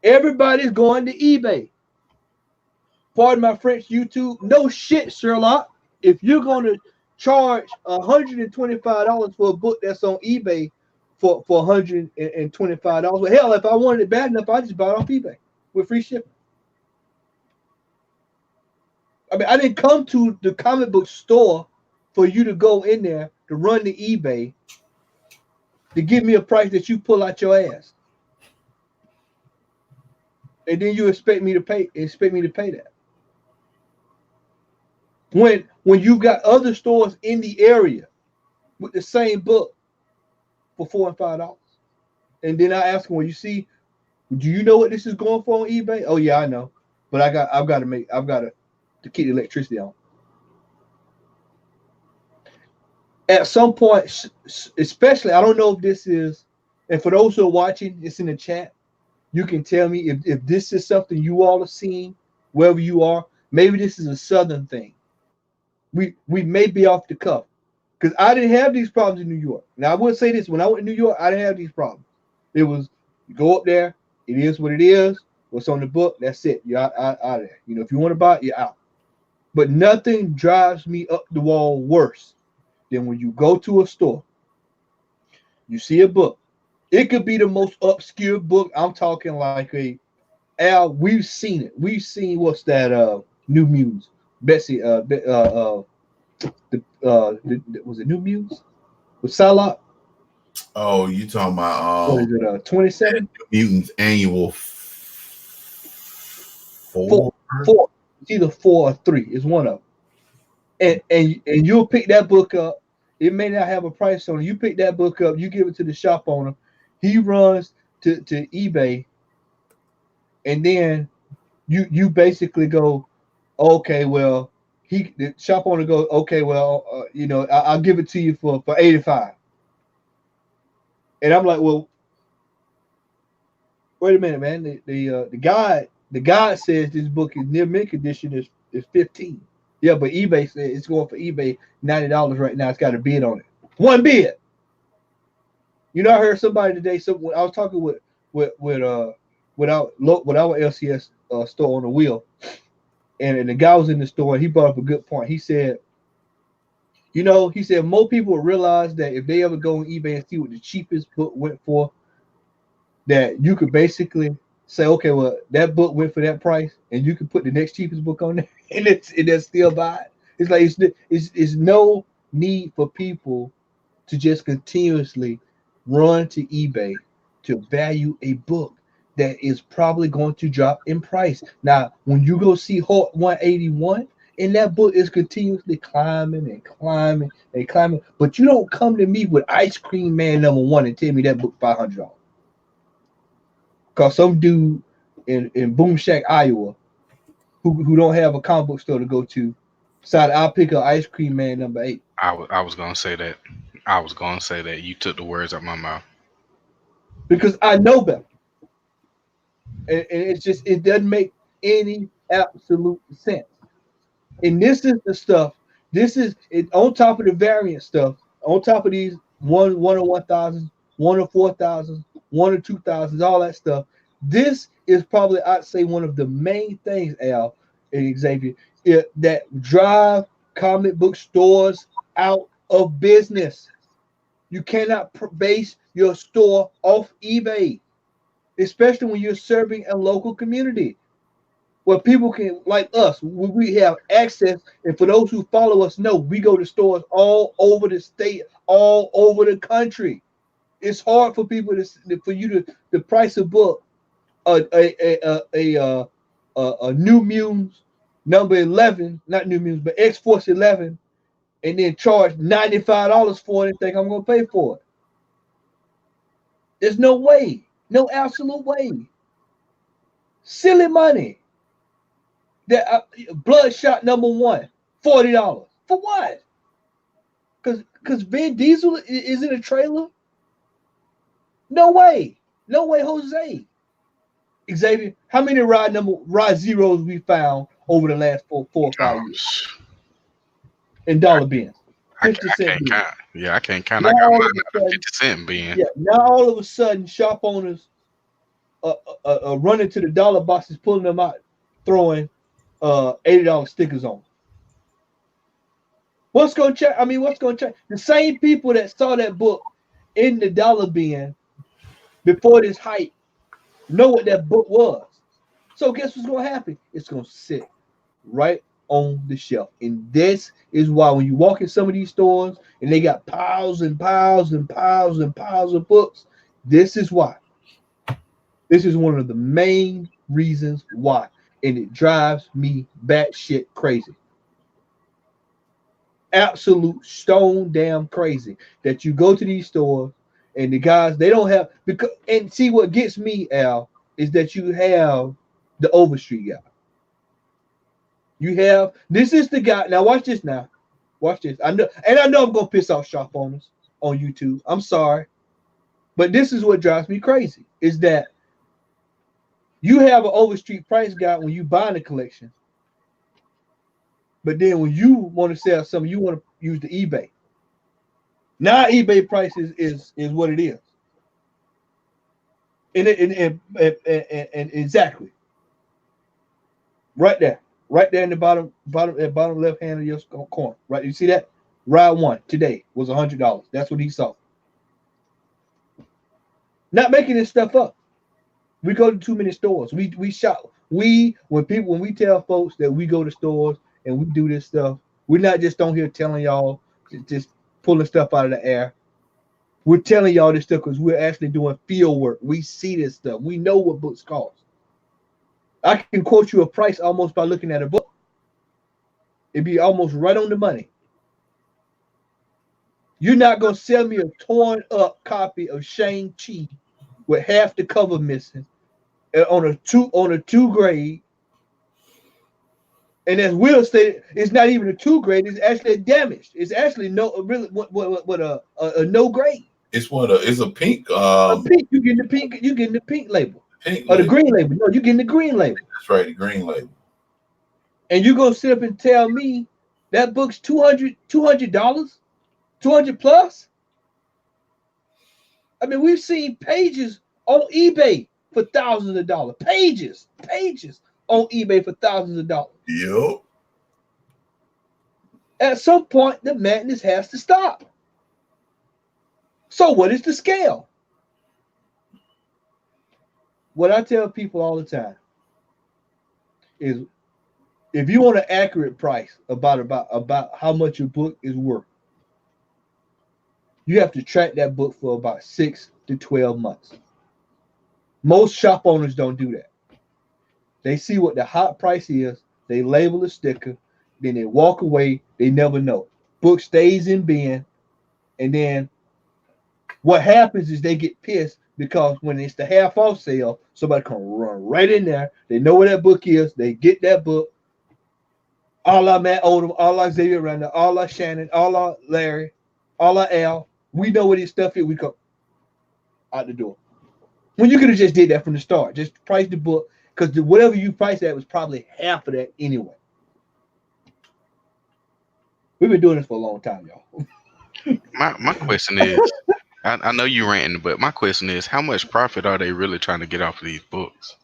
Everybody's going to eBay. Pardon my French, YouTube. No shit, Sherlock. If you're going to charge $125 for a book that's on eBay for $125. Well, hell, if I wanted it bad enough, I just buy it off eBay with free shipping. I mean, I didn't come to the comic book store for you to go in there to run the eBay to give me a price that you pull out your ass, and then you expect me to pay that. When you got other stores in the area with the same book for $4 and $5, and then I ask them, well, do you know what this is going for on eBay? Oh yeah, I know, but I've got to keep the electricity on. At some point, especially, I don't know if this is, and for those who are watching, it's in the chat. You can tell me if this is something you all are seeing wherever you are. Maybe this is a Southern thing. We may be off the cuff, because I didn't have these problems in New York. Now I would say this: when I went to New York, I didn't have these problems. It was, you go up there, it is what it is. What's on the book, that's it. You're out of there. You know, if you want to buy it, you're out. But nothing drives me up the wall worse than when you go to a store, you see a book. It could be the most obscure book. I'm talking like we've seen it. We've seen, what's that? New Muse. Bessie. Was it New Muse? With Psylocke? Oh, you talking about what is it? 27 Mutants Annual 4? Four. It's either 4 or 3. It's one of them. And you'll pick that book up. It may not have a price on it. You pick that book up. You give it to the shop owner. He runs to eBay, and then you basically go, okay, well, the shop owner goes, okay, well, I'll give it to you for $85. And I'm like, well, wait a minute, man. The guide says this book is near mint condition is $15. Yeah, but eBay says it's going for eBay $90 right now. It's got a bid on it. One bid. You know, I heard somebody today. So when I was talking with our LCS store on the wheel, and the guy was in the store, and he brought up a good point. He said, more people will realize that if they ever go on eBay and see what the cheapest book went for, that you could basically say, okay, well, that book went for that price, and you can put the next cheapest book on there, and they'll still buy it. It's like it's no need for people to just continuously run to eBay to value a book that is probably going to drop in price. Now, when you go see Hulk 181, and that book is continuously climbing and climbing and climbing, but you don't come to me with Ice Cream Man #1 and tell me that book $500. Because some dude in Boom Shack, Iowa, who don't have a comic book store to go to, decided I'll pick up Ice Cream Man #8. I was gonna say that. I was gonna say that. You took the words out of my mouth. Because I know better. And it doesn't make any absolute sense. And this is the stuff. This is it on top of the variant stuff, on top of these one or 1,000, 1 or 4,000, 1 or 2,000, all that stuff. This is probably, I'd say, one of the main things, Al and Xavier, that drive comic book stores out of business. You cannot base your store off eBay, especially when you're serving a local community where people can, like us, we have access. And for those who follow us know, we go to stores all over the state, all over the country. It's hard for people to price a book, a New Muse #11, not New Muse, but X-Force 11, and then charge $95 for it and think I'm going to pay for it. There's no way, no absolute way. Silly money. That Bloodshot #1, $40 for what? Because Vin Diesel is in a trailer. No way, Jose. Xavier, how many ride zeros we found over the last four or 5 years? In dollar bins. 50 cent bins. Yeah, I can't count. I got mine at a 50-cent bin. Yeah, now all of a sudden, shop owners running to the dollar boxes, pulling them out, throwing $80 stickers on. What's going to change? The same people that saw that book in the dollar bin before this hype know what that book was. So guess what's gonna happen? It's gonna sit right on the shelf. And this is why when you walk in some of these stores and they got piles and piles and piles and piles of books, this is why. This is one of the main reasons why. And it drives me batshit crazy. Absolute stone damn crazy that you go to these stores and the guys, they don't have, because, and see what gets me, Al, is that you have the Overstreet guy. You have, this is the guy. Now watch this now. Watch this. I know I'm gonna piss off shop owners on YouTube. I'm sorry. But this is what drives me crazy is that you have an Overstreet price guy when you buy the collection. But then when you want to sell something, you want to use the eBay. Now eBay prices is what it is. And exactly. Right there in the bottom left hand of your corner. Right, you see that? Ride one today was $100. That's what he saw. Not making this stuff up. We go to too many stores. We shop. When we tell folks that we go to stores and we do this stuff, we're not just on here telling y'all just pulling stuff out of the air. We're telling y'all this stuff because we're actually doing field work. We see this stuff. We know what books cost. I can quote you a price almost by looking at a book. It'd be almost right on the money. You're not gonna sell me a torn up copy of Shang-Chi with half the cover missing on a two grade. And as Will stated, it's not even a 2 grade. It's actually damaged. It's actually a no grade. It's a pink. A pink. You getting the pink. You getting the pink label. The green label. No, you getting the green label. That's right, the green label. And you gonna sit up and tell me that book's $200, $200 plus? I mean, we've seen pages on eBay for thousands of dollars. Pages on eBay for thousands of dollars. Yep. At some point, the madness has to stop. So what is the scale? What I tell people all the time is if you want an accurate price about how much your book is worth, you have to track that book for about 6 to 12 months. Most shop owners don't do that. They see what the hot price is, they label a sticker, then they walk away, they never know. Book stays in bin, and then what happens is they get pissed because when it's the half off sale, somebody can run right in there. They know where that book is, they get that book. A la Matt Odom, a la Xavier Randall, a la Shannon, a la Larry, a la Al. We know where this stuff is, we go out the door. When you could have just did that from the start, just price the book, because whatever you priced at was probably half of that anyway. We've been doing this for a long time, y'all. My question is, I know you ranting, but my question is, how much profit are they really trying to get off of these books?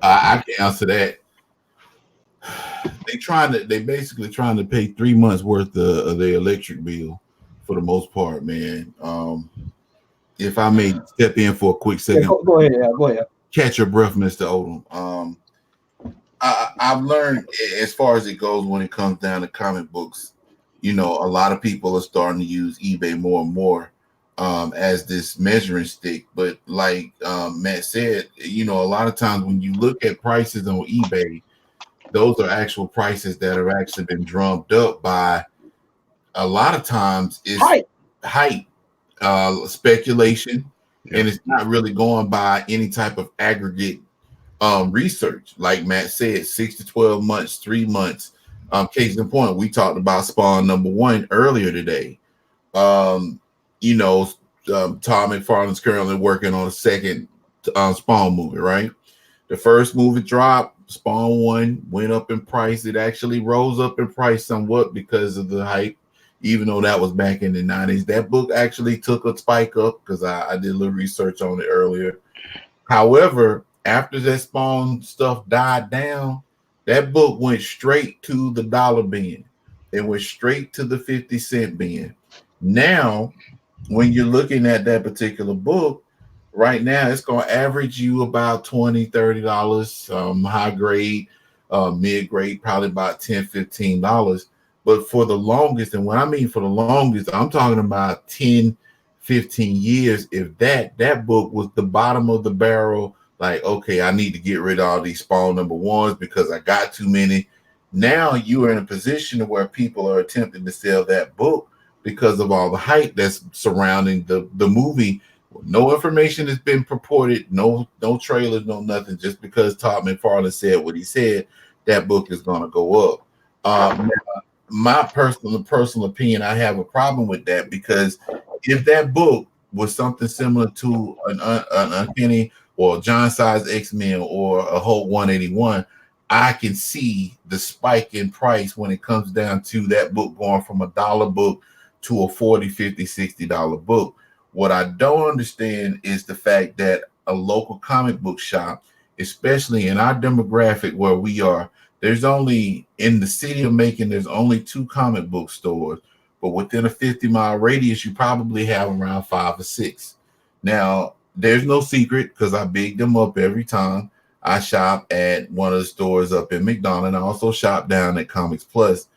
I can answer that. They basically trying to pay 3 months worth of their electric bill for the most part, man. If I may step in for a quick second, go ahead. Catch your breath, Mr. Odom. I've learned as far as it goes when it comes down to comic books, a lot of people are starting to use eBay more and more as this measuring stick. But like Matt said, a lot of times when you look at prices on eBay, those are actual prices that have actually been drummed up by a lot of times is hype, speculation, and it's not really going by any type of aggregate research. Like Matt said, 6 to 12 months, 3 months. Case in point, we talked about Spawn #1 earlier today. Todd McFarlane's currently working on a second Spawn movie, right? The first movie dropped, Spawn 1 went up in price. It actually rose up in price somewhat because of the hype, even though that was back in the 90s. That book actually took a spike up because I did a little research on it earlier. However, after that Spawn stuff died down, that book went straight to the dollar bin. It went straight to the 50-cent bin. Now, when you're looking at that particular book, right now it's going to average you about $20, $30, high grade, mid grade, probably about $10, $15. But for the longest, and when I mean for the longest, I'm talking about 10, 15 years. If that book was the bottom of the barrel, like, okay, I need to get rid of all these Spawn number ones because I got too many. Now you are in a position where people are attempting to sell that book because of all the hype that's surrounding the movie. No information has been purported, no trailers, no nothing. Just because Todd McFarlane said what he said, that book is going to go up. My personal opinion, I have a problem with that because if that book was something similar to an Uncanny or John Size X-Men or a Hulk 181, I can see the spike in price when it comes down to that book going from $1 book to a $40, $50, $60 book. What I don't understand is the fact that a local comic book shop, especially in our demographic where we are, there's only in the city of Macon, there's only 2 comic book stores, but within a 50-mile radius, you probably have around 5 or 6. Now, there's no secret because I big them up every time. I shop at one of the stores up in McDonald. I also shop down at Comics Plus.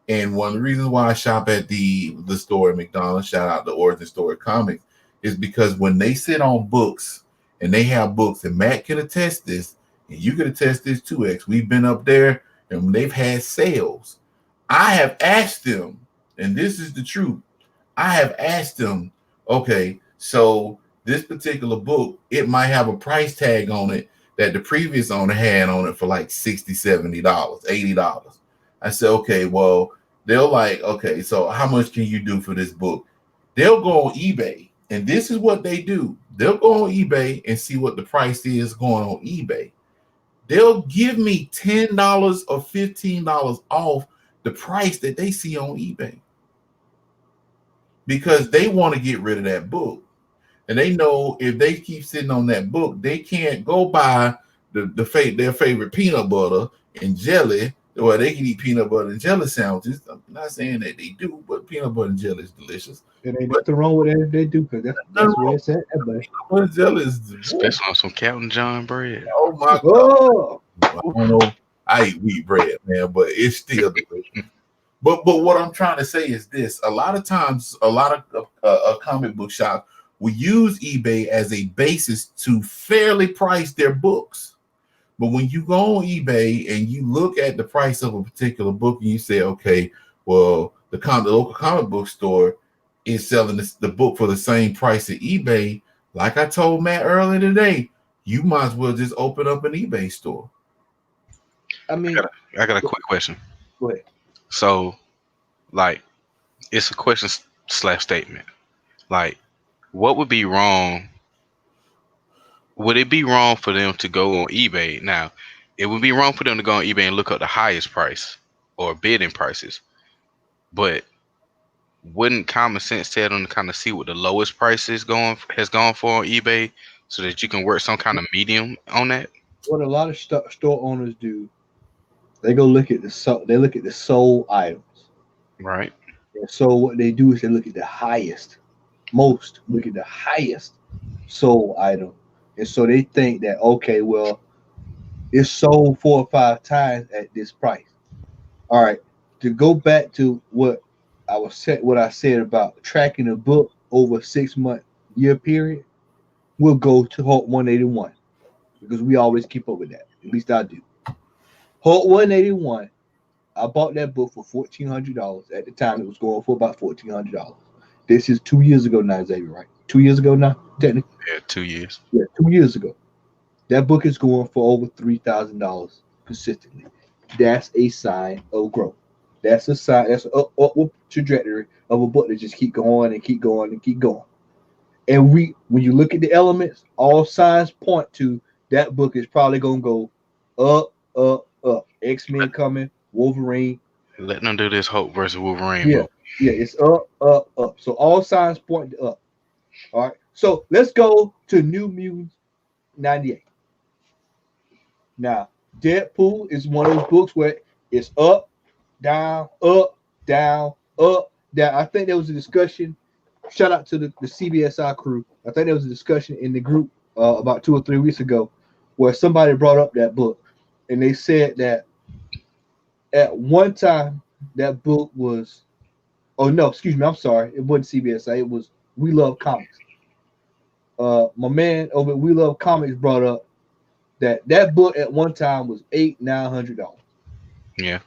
And one of the reasons why I shop at the store at McDonald's, shout out the Origin Story Comics, is because when they sit on books and they have books, and Matt can attest this, and you can attest this too, X. We've been up there and when they've had sales, I have asked them, and this is the truth. I have asked them, okay, so this particular book, it might have a price tag on it that the previous owner had on it for like $60, $70, $80. I said, okay, well, they'll like, okay, so how much can you do for this book? They'll go on eBay, and this is what they do. They'll go on eBay and see what the price is going on eBay. They'll give me $10 or $15 off the price that they see on eBay because they want to get rid of that book. And they know if they keep sitting on that book, they can't go buy their favorite peanut butter and jelly, or they can eat peanut butter and jelly sandwiches. I'm not saying that they do, but peanut butter and jelly is delicious. It ain't nothing wrong with it if they do, because that's where it's at. But peanut butter and jelly is Especially on some Captain John bread. oh my god! oh, I don't know. I eat wheat bread, man, but it's still delicious. But what I'm trying to say is this: a lot of times, a lot of comic book shops will use eBay as a basis to fairly price their books. But when you go on eBay and you look at the price of a particular book and you say, okay, well, the local comic book store is selling the book for the same price at eBay, like I told Matt earlier today, you might as well just open up an eBay store. I mean, I got a quick question. go ahead. So, like, it's a question / statement. Like, what would be wrong? Would it be wrong for them to go on eBay? Now, it would be wrong for them to go on eBay and look up the highest price or bidding prices. But wouldn't common sense tell them to kind of see what the lowest price has gone for on eBay so that you can work some kind of medium on that? What a lot of store owners do, they go look at they look at the sold items. Right. And so what they do is they look at the highest, look at the highest sold item. And so they think that, okay, well, it's sold 4 or 5 times at this price. All right. To go back to what I said about tracking a book over a 6-month year period, we'll go to Hulk 181 because we always keep up with that. At least I do. Hulk 181, I bought that book for $1,400. At the time, it was going for about $1,400. This is 2 years ago now, Xavier, right? 2 years ago now, technically. Yeah, 2 years. Yeah, 2 years ago. That book is going for over $3,000 consistently. That's a sign of growth. That's a sign. That's an upward trajectory of a book that just keep going and keep going and keep going. And when you look at the elements, all signs point to that book is probably going to go up, up, up. X-Men coming, Wolverine. Letting them do this Hulk versus Wolverine. Yeah, yeah, it's up, up, up. So all signs point to up. All right. So let's go to New Mutants 98. Now, Deadpool is one of those books where it's up, down, up, down, up, that I think there was a discussion. Shout out to the CBSI crew. I think there was a discussion in the group about 2 or 3 weeks ago where somebody brought up that book, and they said that at one time that book was, oh no, excuse me, I'm sorry, it wasn't CBSI, it was We Love Comics. My man over at We Love Comics brought up that book at one time was $800-900. Yeah.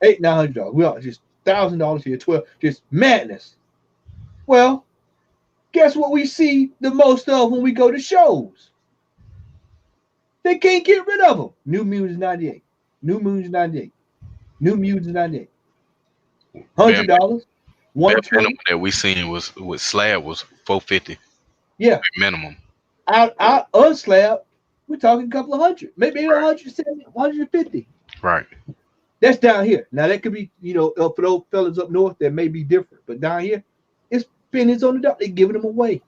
$800-900. We are just $1,000 here, 12, just madness. Well, guess what we see the most of when we go to shows? They can't get rid of them. New Muse 98. New Muse 98. New Muse 98. $100. Minimum $120. that we seen was with Slab was $450 Yeah. minimum. Out unslab, we're talking a couple of hundred, maybe 170, 150. Right. That's down here. Now that could be, for those fellas up north, that may be different. But down here, it's pennies on the dollar. They're giving them away.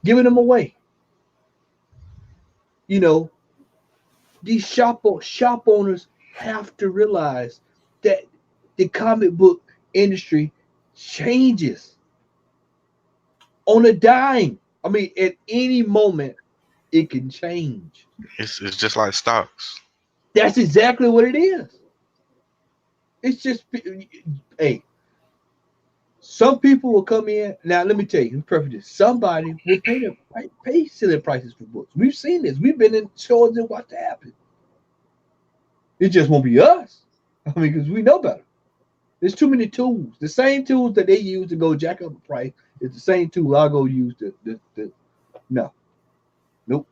Giving them away. These shop owners have to realize that the comic book industry changes on a dime. I mean, at any moment, it can change. It's just like stocks. That's exactly what it is. It's just, hey, some people will come in. Now, let me tell you, preface, somebody will pay silly prices for books. We've seen this. We've been in stores and watched it happen. It just won't be us. I mean, because we know better. There's too many tools. The same tools that they use to go jack up a price is the same tool I'll go use to no. Nope.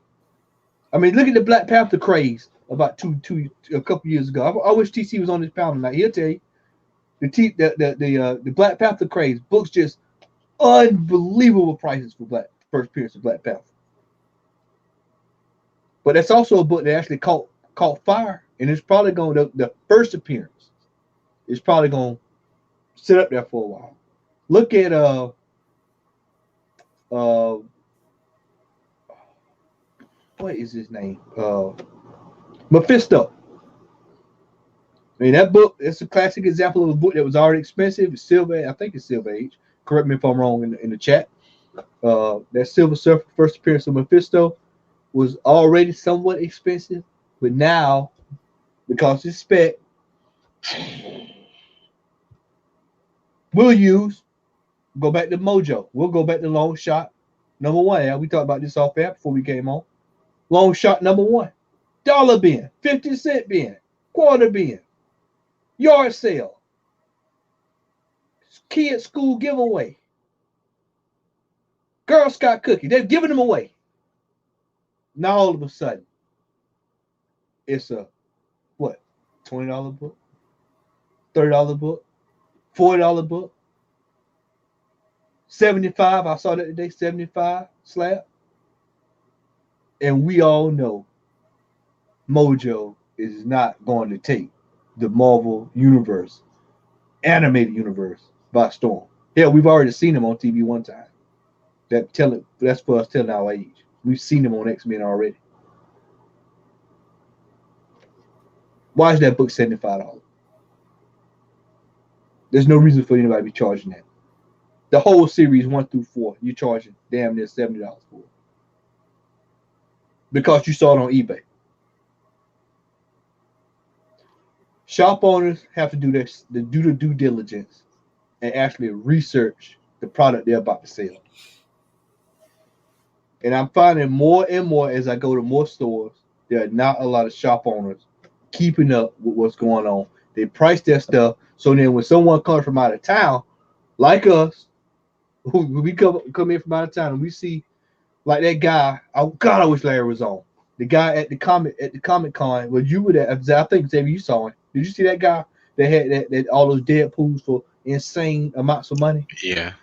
I mean, look at the Black Panther craze about a couple years ago. I wish TC was on this panel tonight. He'll tell you the Black Panther craze. Books just unbelievable prices for first appearance of Black Panther. But that's also a book that actually caught fire, and it's probably going to the first appearance. It's probably going to sit up there for a while. Look at what is his name? Mephisto. I mean, that book, it's a classic example of a book that was already expensive. It's Silver, I think it's Silver Age. Correct me if I'm wrong in the chat. That Silver Surfer first appearance of Mephisto was already somewhat expensive, but now, because it's spec, we'll go back to Mojo. We'll go back to Long Shot number 1. We talked about this off air before we came on. Long Shot number 1. Dollar bin, 50-cent bin, quarter bin, yard sale, kid school giveaway, Girl Scout cookie. They're giving them away. Now all of a sudden, it's a what? $20 book, $30 book, $40 book, 75. I saw that today. 75 slab. And we all know Mojo is not going to take the Marvel universe, animated universe, by storm. Hell, we've already seen him on TV one time. That's for us telling our age. We've seen him on X-Men already. Why is that book $75? There's no reason for anybody to be charging that. The whole series 1 through 4, you're charging damn near $70 for it. Because you saw it on eBay. Shop owners have to do the due diligence and actually research the product they're about to sell. And I'm finding more and more as I go to more stores, there are not a lot of shop owners keeping up with what's going on. They price their stuff, so then when someone comes from out of town, like us, who we come in from out of town and we see like that guy. Oh God, I wish Larry was on. The guy at the Comic Con. Well, you were there. I think Xavier, you saw him. Did you see that guy that had that all those Deadpools for insane amounts of money? Yeah.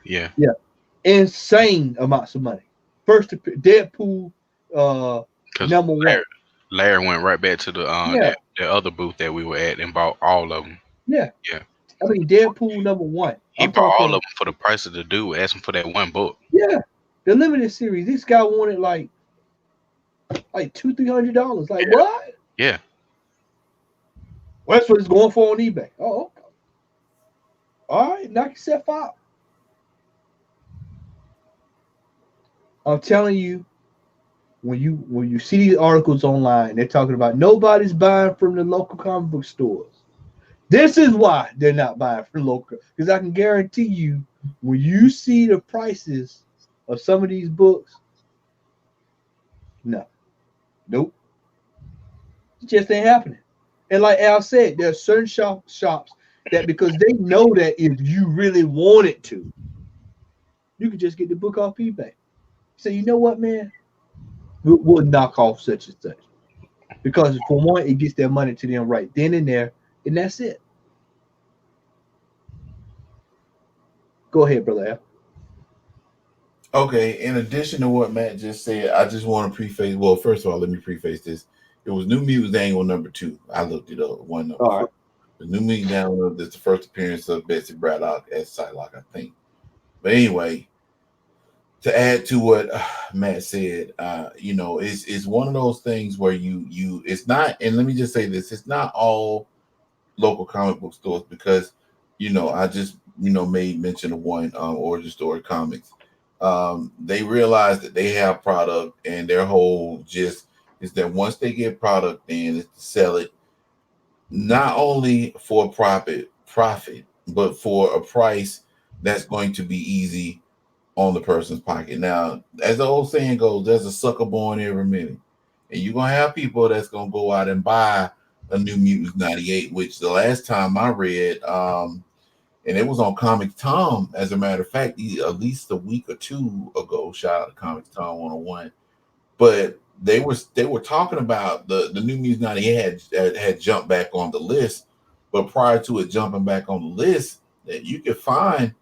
Insane amounts of money. First Deadpool number 1. Larry went right back to the other booth that we were at and bought all of them. Yeah. I mean, Deadpool number 1. He bought all of them for the price of the dude. Asking for that one book. Yeah, the limited series. This guy wanted like $200-300. Like what? Yeah. Well, that's what it's going for on eBay. Oh, All right, knock yourself out. I'm telling you, when you see these articles online, they're talking about nobody's buying from the local comic book stores. This is why they're not buying from local. Because I can guarantee you, when you see the prices of some of these books, no, nope, it just ain't happening. And like Al said, there are certain shops that because they know that if you really wanted to, you could just get the book off eBay. Say, you know what, man, we'll knock off such and such. Because for one, it gets their money to them right then and there, and that's it. Go ahead, brother Al. Okay, in addition to what Matt just said, I just want to preface. Well, first of all, let me preface this. It was New Muse Annual number 2. I looked it up. One number. All right. The New Muse Annual is the first appearance of Betsy Braddock as Psylocke, I think. But anyway, to add to what Matt said, it's one of those things where you it's not. And let me just say this: it's not all local comic book stores because I just made mention of one Origin Story Comics. They realize that they have product, and their whole gist is that once they get product in, is to sell it not only for profit, but for a price that's going to be easy on the person's pocket. Now, as the old saying goes, there's a sucker born every minute, and you're gonna have people that's gonna go out and buy a New Mutants 98, which the last time I read, and it was on Comics Tom, as a matter of fact, at least a week or two ago. Shout out to Comics Tom 101. But they were talking about the New Mutants 98 had jumped back on the list, but prior to it jumping back on the list, that you could find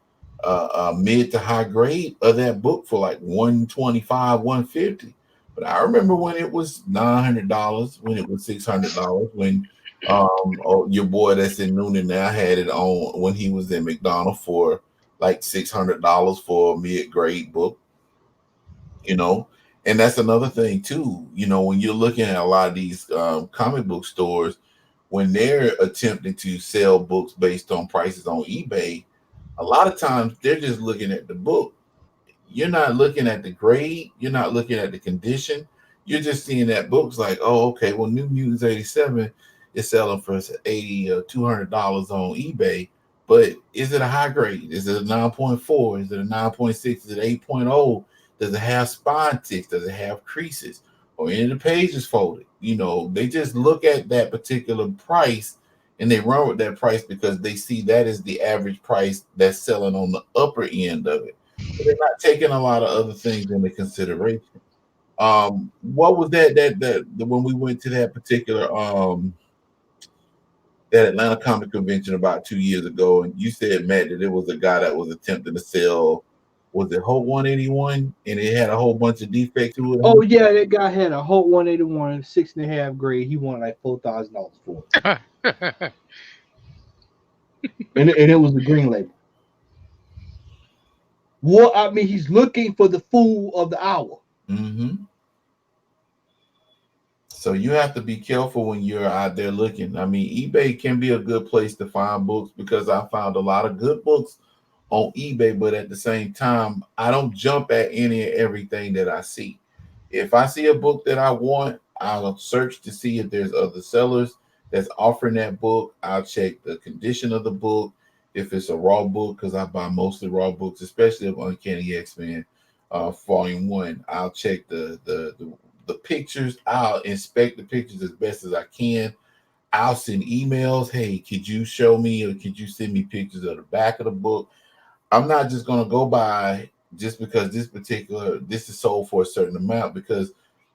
a mid to high grade of that book for like $125, $150. But I remember when it was $900, when it was $600, when your boy that's in Noonan now had it on when he was in McDonald for like $600 for a mid-grade book, and that's another thing too. When you're looking at a lot of these comic book stores, when they're attempting to sell books based on prices on eBay, a lot of times they're just looking at the book. You're not looking at the grade. You're not looking at the condition. You're just seeing that book's like, oh, okay, well, New Mutants 87 is selling for $80 or $200 on eBay, but is it a high grade? Is it a 9.4? Is it a 9.6? Is it 8.0? Does it have spine ticks? Does it have creases? Or any of the pages folded? They just look at that particular price and they run with that price because they see that is the average price that's selling on the upper end of it. But they're not taking a lot of other things into consideration. What was that when we went to that particular that Atlanta Comic Convention about 2 years ago, and you said, Matt, that it was a guy that was attempting to sell, was it Hulk 181, and it had a whole bunch of defects to it? Oh yeah, that guy had a Hulk 181 6.5 grade. He wanted like $4,000 for it, and it was the green label. Well, I mean, he's looking for the fool of the hour. Mm-hmm. So you have to be careful when you're out there looking. I mean, eBay can be a good place to find books because I found a lot of good books on eBay, but at the same time, I don't jump at any and everything that I see. If I see a book that I want, I'll search to see if there's other sellers that's offering that book. I'll check the condition of the book. If it's a raw book, because I buy mostly raw books, especially of Uncanny X-Men Volume 1, I'll check the pictures. I'll inspect the pictures as best as I can. I'll send emails. Hey, could you show me or could you send me pictures of the back of the book? I'm not just going to go by just because this is sold for a certain amount, because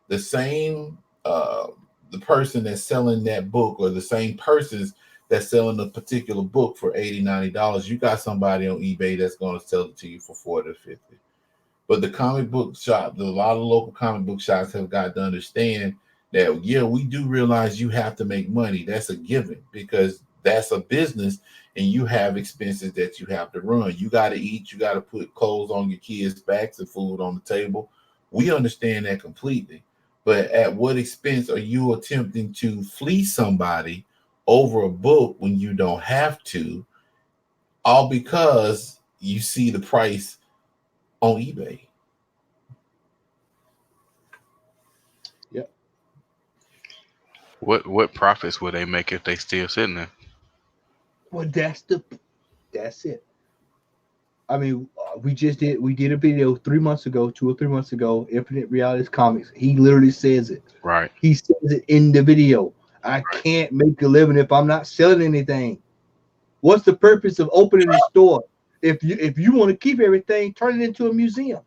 the same the person that's selling that book or the same persons that's selling a particular book for $80, $90, you got somebody on eBay that's going to sell it to you for $40 or $50. But the comic book shop, a lot of local comic book shops have got to understand that, yeah, we do realize you have to make money. That's a given because that's a business and you have expenses that you have to run. You got to eat. You got to put clothes on your kids' backs and food on the table. We understand that completely. But at what expense are you attempting to fleece somebody over a book when you don't have to? all because you see the price on eBay. Yep. What profits would they make if they still sitting there? Well, that's it. I mean, we did a video 3 months ago, 2 or 3 months ago. Infinite Realities Comics. He literally says it. Right. He says it in the video. I can't make a living if I'm not selling anything. What's the purpose of opening the store? If you want to keep everything, turn it into a museum.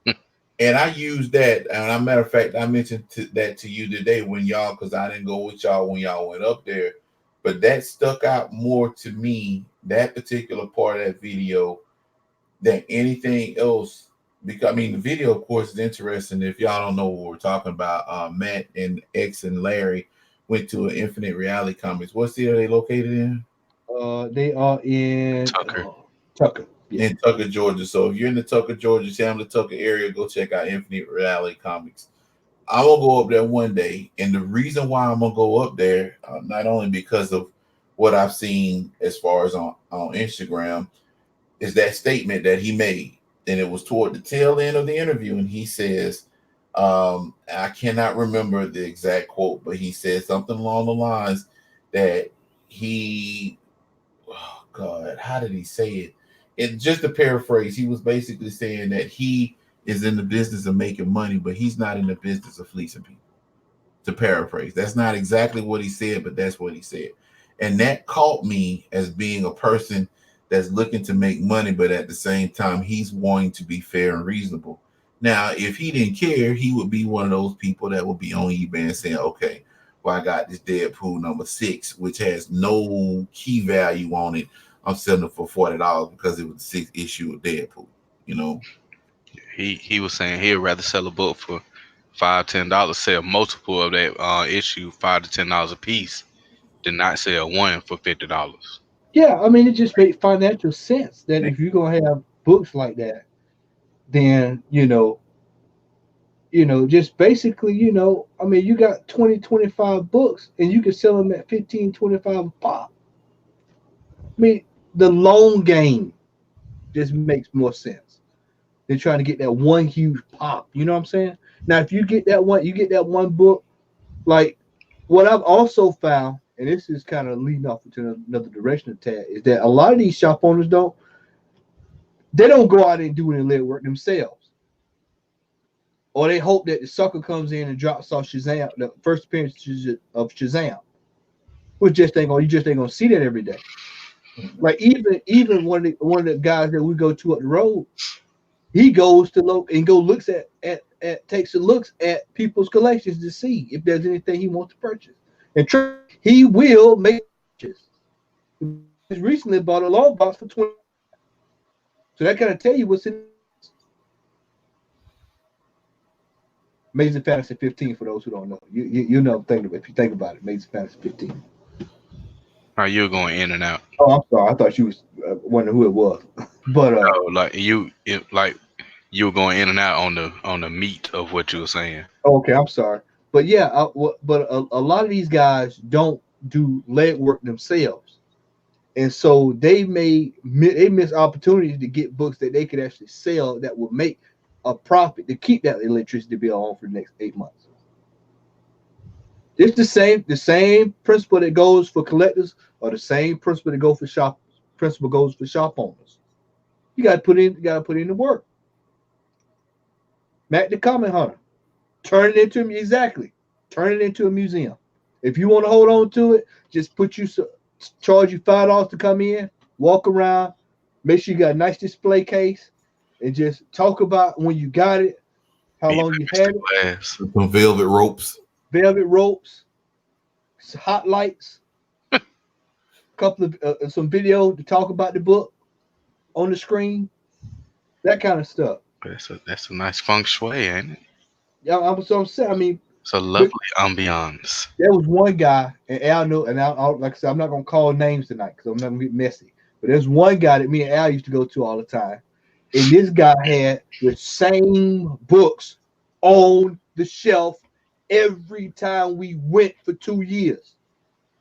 And I use that. And a matter of fact, I mentioned that to you today when y'all, because I didn't go with y'all when y'all went up there. But that stuck out more to me, that particular part of that video, than anything else. Because I mean, the video, of course, is interesting. If y'all don't know what we're talking about, Matt and X and Larry went to an Infinite Reality Comics. What city are they located in? They are in Tucker. Yeah. In Tucker, Georgia. So if you're in the Tucker, Georgia, Chandler, Tucker area, go check out Infinite Reality Comics. I'm gonna go up there one day, and the reason why I'm gonna go up there, not only because of what I've seen as far as on Instagram, is that statement that he made, and it was toward the tail end of the interview, and he says, I cannot remember the exact quote, but he said something along the lines that he, oh God, how did he say it? It's just a paraphrase. He was basically saying that he is in the business of making money, but he's not in the business of fleecing people. To paraphrase, that's not exactly what he said, but that's what he said. And that caught me as being a person that's looking to make money, but at the same time, he's wanting to be fair and reasonable. Now, if he didn't care, he would be one of those people that would be on eBay and saying, okay, well, I got this Deadpool #6, which has no key value on it. I'm selling it for $40 because it was the 6th issue of Deadpool, you know? He was saying he'd rather sell a book for $5-10, sell multiple of that issue $5 to $10 a piece, than not sell one for $50. Yeah, I mean, it just makes financial sense that if you're gonna have books like that, then just basically, I mean, you got 20, 25 books, and you can sell them at 15, 25 a pop. I mean, the long game just makes more sense than trying to get that one huge pop. You know what I'm saying? Now, if you get that one book, like what I've also found, and this is kind of leading off into another direction of Tad, is that a lot of these shop owners don't go out and do any legwork themselves. Or they hope that the sucker comes in and drops off Shazam, the first appearance of Shazam. You just ain't gonna see that every day. Like even one of the guys that we go to up the road, he goes to look and looks at takes a looks at people's collections to see if there's anything he wants to purchase. And he will make purchases. He recently bought a long box for $20. So that kind of tell you what's in Amazing Fantasy 15 for those who don't know. You know, if you think about it, Amazing Fantasy 15. How you going in and out? Oh, I'm sorry. I thought you was wondering who it was, but like you were going in and out on the meat of what you were saying. Okay, I'm sorry, but yeah, but a lot of these guys don't do legwork themselves, and so they miss opportunities to get books that they could actually sell that will make a profit to keep that electricity bill on for the next 8 months. It's the same principle that goes for collectors, or the same principle that goes for shop owners. You got to put in the work. Mac the Comment Hunter, turn it into a museum. If you want to hold on to it, just charge you $5 to come in, walk around, make sure you got a nice display case, and just talk about when you got it, how long you had it. Some velvet ropes, hot lights, a couple of some video to talk about the book on the screen, that kind of stuff. That's a nice feng shui, ain't it? Yeah, I'm saying. I mean, it's a lovely ambiance. There was one guy, and Al knew, and I'll like I said, I'm not gonna call names tonight because I'm not gonna get messy. But there's one guy that me and Al used to go to all the time, and this guy had the same books on the shelf every time we went for 2 years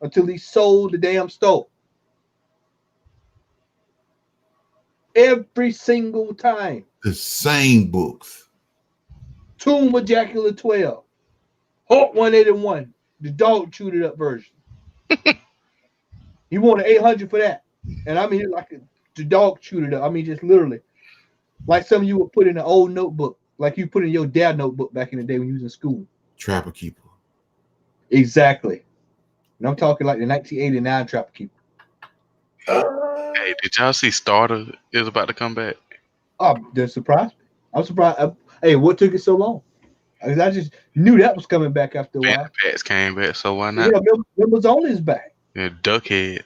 until he sold the damn store. Every single time. The same books. Tomb of Dracula 12. Hulk 181. The dog chewed it up version. He wanted 800 for that. And I mean, like the dog chewed it up. I mean, just literally. Like some of you would put in an old notebook. Like you put in your dad notebook back in the day when you was in school. Trapper Keeper. Exactly. And I'm talking like the 1989 Trapper Keeper. Hey, did y'all see Starter is about to come back? Oh, that surprised me. I'm surprised. Hey, what took it so long? I just knew that was coming back after a while. Pats came back, so why not? Yeah, Members Only is back. Yeah, Duckhead.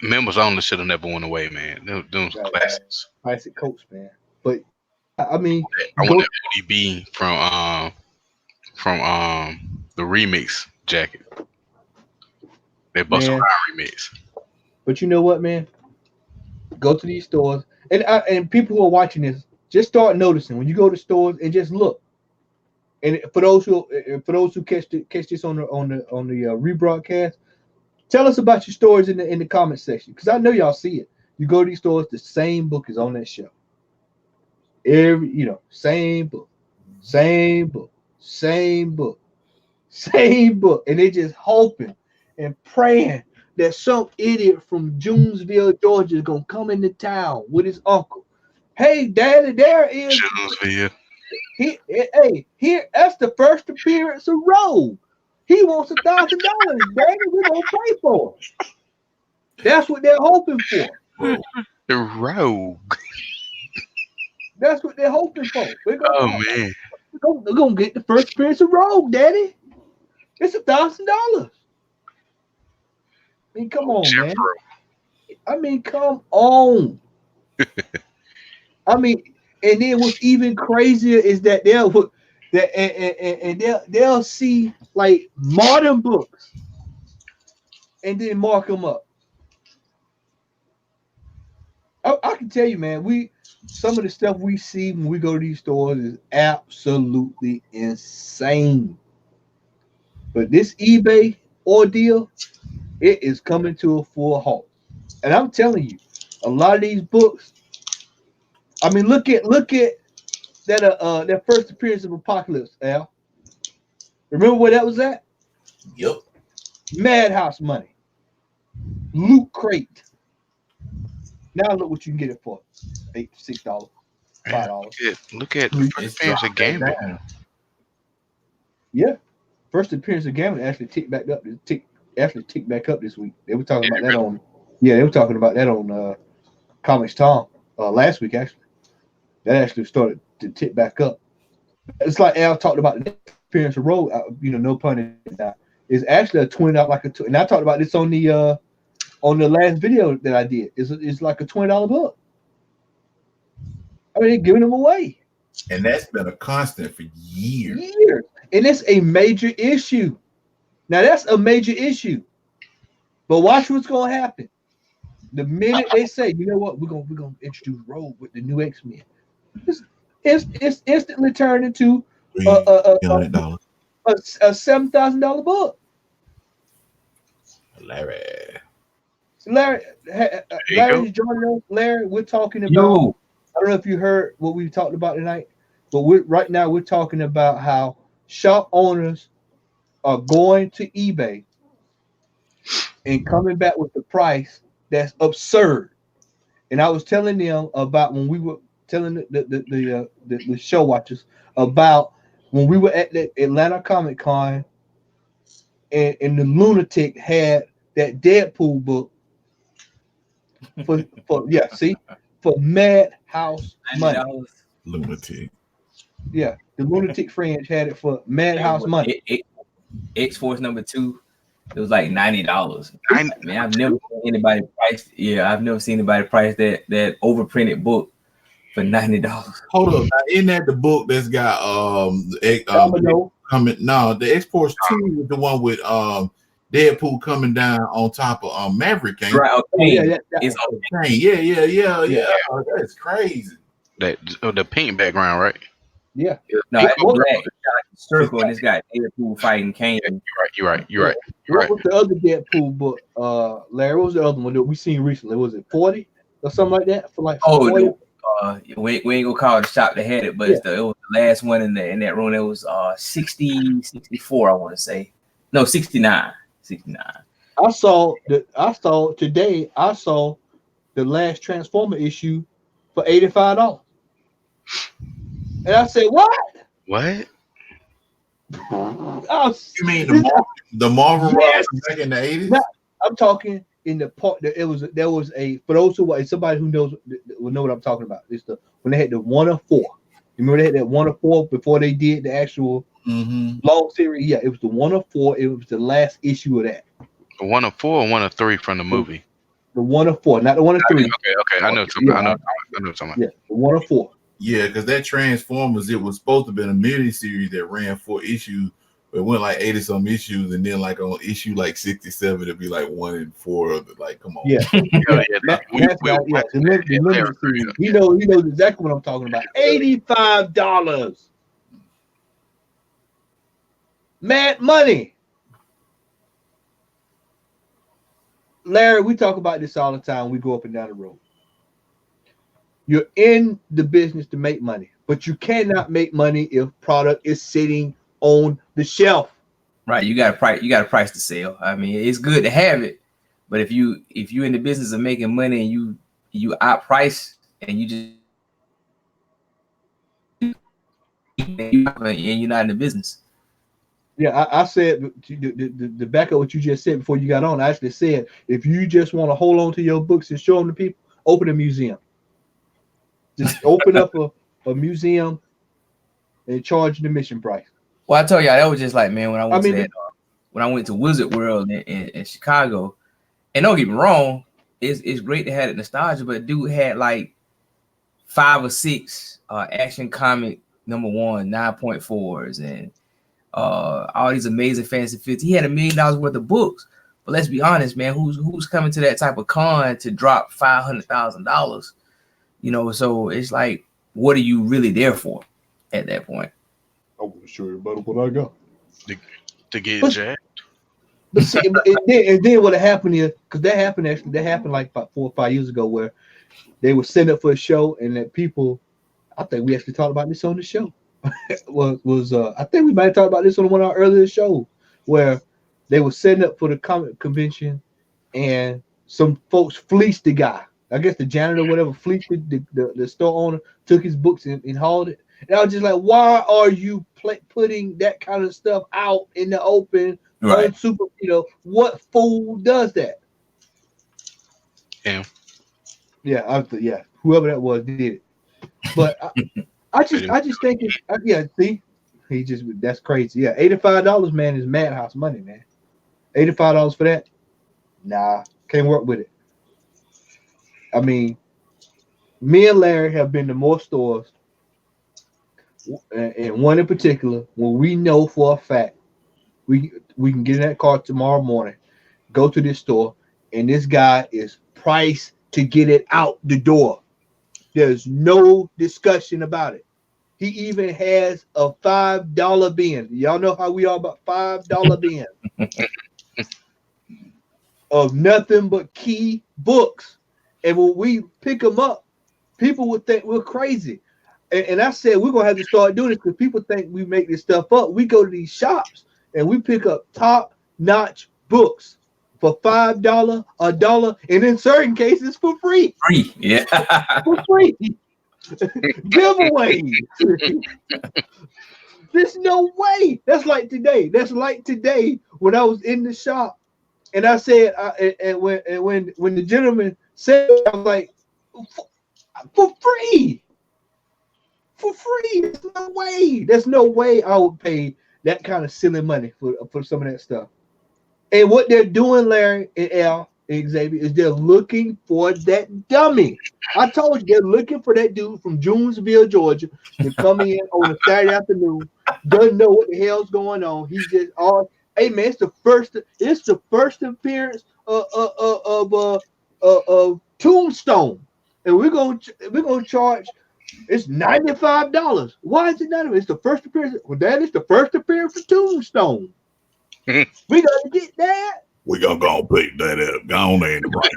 Members Only should have never went away, man. Them Right, classics. Classic Coach, man. But I mean, I want that ODB from the remix jacket. That Busta Rhymes remix. But you know what, man? Go to these stores, and people who are watching this, just start noticing when you go to stores and just look. And for those who catch this on the rebroadcast, tell us about your stores in the comment section, because I know y'all see it. You go to these stores, the same book is on that shelf. Same book, and they just hoping and praying that some idiot from Jonesville, Georgia, is gonna come into town with his uncle. Hey, Daddy, there is. Jonesville. Here, that's the first appearance of Rogue. He wants $1,000, Daddy. We're gonna pay for it. That's what they're hoping for. The Rogue. That's what they're hoping for. Man. We're gonna get the first appearance of Rogue, Daddy. It's $1,000. I mean, come on, man. I mean, come on. I mean, and then what's even crazier is that they'll see like modern books and then mark them up. I can tell you, man, some of the stuff we see when we go to these stores is absolutely insane. But this eBay ordeal, it is coming to a full halt. And I'm telling you, a lot of these books, I mean, look at that first appearance of Apocalypse, Al. Remember where that was at? Yep. Madhouse money. Loot Crate. Now look what you can get it for. $8, $6, $5. Look at the first appearance of Gambit. Yeah. First appearance of Gambit actually ticked back up this week. They were talking about that on Comics Tom last week, actually. That actually started to tick back up. It's like Al talked about the appearance of Rogue, no pun intended. It's actually a $20, and I talked about this on the last video that I did. It's like a $20 book. I mean, they're giving them away. And that's been a constant for years. And it's a major issue. Now, that's a major issue. But watch what's going to happen. The minute they say, you know what, we're gonna introduce Rogue with the new X-Men, it's instantly turned into a $7,000 book. Larry's joining us. Larry, we're talking about. I don't know if you heard what we talked about tonight, but right now we're talking about how shop owners are going to eBay and coming back with the price that's absurd. And I was telling them about when we were telling the show watchers about when we were at the Atlanta Comic Con and the Lunatic had that Deadpool book for Madhouse money. Lunatic. Yeah, the Lunatic Fringe had it for Madhouse money. X-Force number 2, it was like $90. Man, I've never seen anybody price. Yeah, I've never seen anybody price that overprinted book for $90. Hold up, now, isn't that the book that's got the X-Force 2 is the one with Deadpool coming down on top of Maverick. Right, okay. It's okay. Yeah. Oh, that's crazy. The pink background, right? Yeah. No, it's black. It's got like a circle and it's got Deadpool fighting Kane. You're right. What was the other Deadpool book, Larry? What was the other one that we seen recently? Was it 40? or something like that for like Oh, 40. we ain't gonna call it the shop that had it, but it was the last one in that room. It was 60, 64, I want to say. No, 69. 69. I saw today the last Transformer issue for $85. And I said, what? What? You mean the Marvel yes. back in the 80s? No, I'm talking in the part that there was a, for those who somebody who knows will know what I'm talking about. It's when they had the 1 of 4. You remember they had that 1 of 4 before they did the actual long series? Yeah, it was the 1 of 4. It was the last issue of that. The 1 of 4 or 1 of 3 from the movie? The 1 of 4, not the 1 of 3. Okay. I know what you're talking about. Yeah, the 1 of 4. Yeah, because that Transformers, it was supposed to be a mini series that ran 4 issues, but it went like 80 some issues, and then like on issue like 67, it'd be like 1 and 4 of it. Like, come on. Yeah, the limited series. He knows exactly what I'm talking about. $85. Mad money. Larry, we talk about this all the time. We go up and down the road. You're in the business to make money, but you cannot make money if product is sitting on the shelf. Right, you got a price to sell. I mean, it's good to have it, but if you in the business of making money and you outprice and you're not in the business. Yeah, I said the back of what you just said before you got on. I actually said if you just want to hold on to your books and show them to people, open a museum. Just open up a museum and charge the admission price. Well, I told y'all that was just like, man, when I went to Wizard World in Chicago, and don't get me wrong, it's great to have the nostalgia, but dude had like 5 or 6 Action Comic #1 9.4s and all these amazing fantasy fits. He had $1 million worth of books. But let's be honest, man, who's coming to that type of con to drop $500,000? You know, so it's like, what are you really there for at that point? I want to show everybody what I got. To get jacked. But see, and then what happened is, because that happened like about 4 or 5 years ago, where they were setting up for a show, and that people, I think we actually talked about this on the show. I think we might have talked about this on one of our earlier shows, where they were setting up for the comic convention, and some folks fleeced the guy. I guess the janitor or whatever fleeced the store owner, took his books and hauled it. And I was just like, why are you putting that kind of stuff out in the open? Right. On what fool does that? Yeah. Yeah, whoever that was did it. But I just think that's crazy. Yeah, $85, man, is madhouse money, man. $85 for that? Nah, can't work with it. I mean, me and Larry have been to more stores, and one in particular, when we know for a fact we can get in that car tomorrow morning, go to this store, and this guy is priced to get it out the door. There's no discussion about it. He even has a $5 bin. Y'all know how we are about $5 bin of nothing but key books. And when we pick them up, people would think we're crazy. And I said we're gonna have to start doing this because people think we make this stuff up. We go to these shops and we pick up top-notch books for $5, $1, and in certain cases for free. Free, yeah. For free. Giveaways. There's no way. That's like today when I was in the shop and I said, when the gentleman said, I was like, for free. For free. There's no way I would pay that kind of silly money for some of that stuff. And what they're doing, Larry and Al and Xavier, is they're looking for that dummy. I told you, they're looking for that dude from Jonesville, Georgia, to come in on a Saturday afternoon, doesn't know what the hell's going on. He's just hey man, it's the first appearance of Tombstone, and we're gonna charge. It's $95. Why is it $95? It's the first appearance. Well, that is the first appearance of Tombstone. We gotta get that. We gonna pick that up. Go on in right.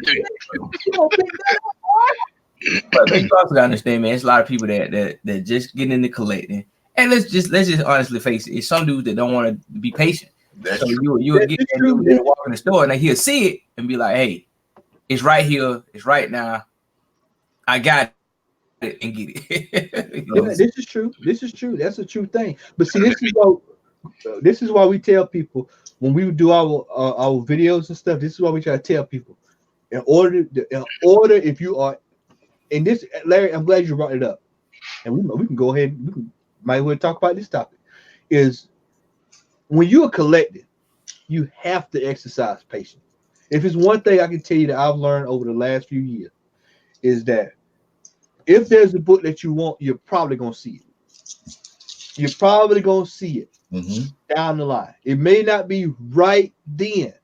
But you also gotta understand, man. It's a lot of people that just get into collecting, and let's just honestly face it. It's some dudes that don't want to be patient. That's so true. you'll get that dude that walk in the store and he'll see it and be like, "Hey, it's right here. It's right now. I got it and get it." This is true. This is true. That's a true thing. But see, this is why we tell people when we do our videos and stuff. This is why we try to tell people in order if you are. And this, Larry, I'm glad you brought it up, and we can go ahead. Might as well talk about this topic. Is when you are collecting, you have to exercise patience. If it's one thing I can tell you that I've learned over the last few years, is that if there's a book that you want, you're probably gonna see it. You're probably gonna see it down the line. It may not be right then.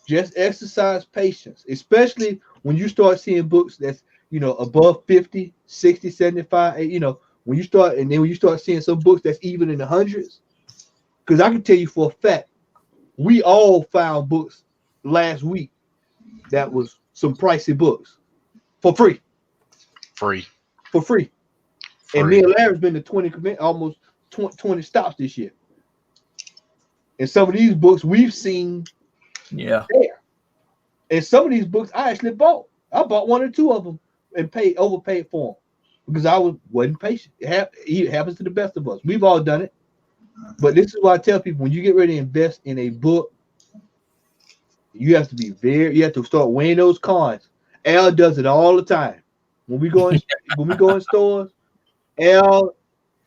Just exercise patience, especially when you start seeing books that's above 50, 60, 75, when you start seeing some books that's even in the hundreds. Because I can tell you for a fact, we all found books last week that was some pricey books for free. For free. And me and Larry's been to almost 20 stops this year. And some of these books we've seen there. And some of these books I actually bought. I bought one or two of them and overpaid for them because I wasn't patient. It happens to the best of us. We've all done it. But this is why I tell people, when you get ready to invest in a book, you have to start weighing those cons. Al does it all the time. When we go in stores, Al,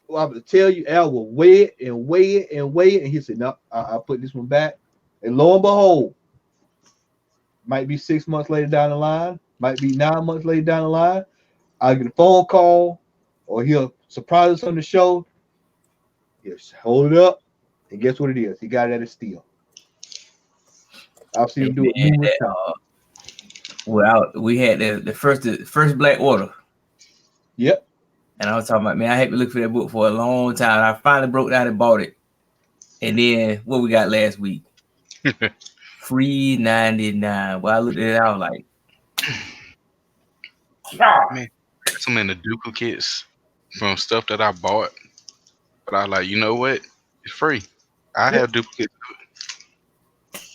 I will tell you, Al will weigh it and weigh it and weigh it, and he said, "No, I'll put this one back." And lo and behold, might be 6 months later down the line, might be 9 months later down the line, I get a phone call, or he'll surprise us on the show. He'll hold it up, and guess what it is? He got it at a steal. I've seen him do it numerous times. Well, we had the first Black Order. Yep. And I was talking about, man, I had to look for that book for a long time. I finally broke down and bought it. And then what we got last week? $3.99. Well, I looked at it, I was like, man, some in the duplicates from stuff that I bought. But I like, you know what? It's free. I have duplicates.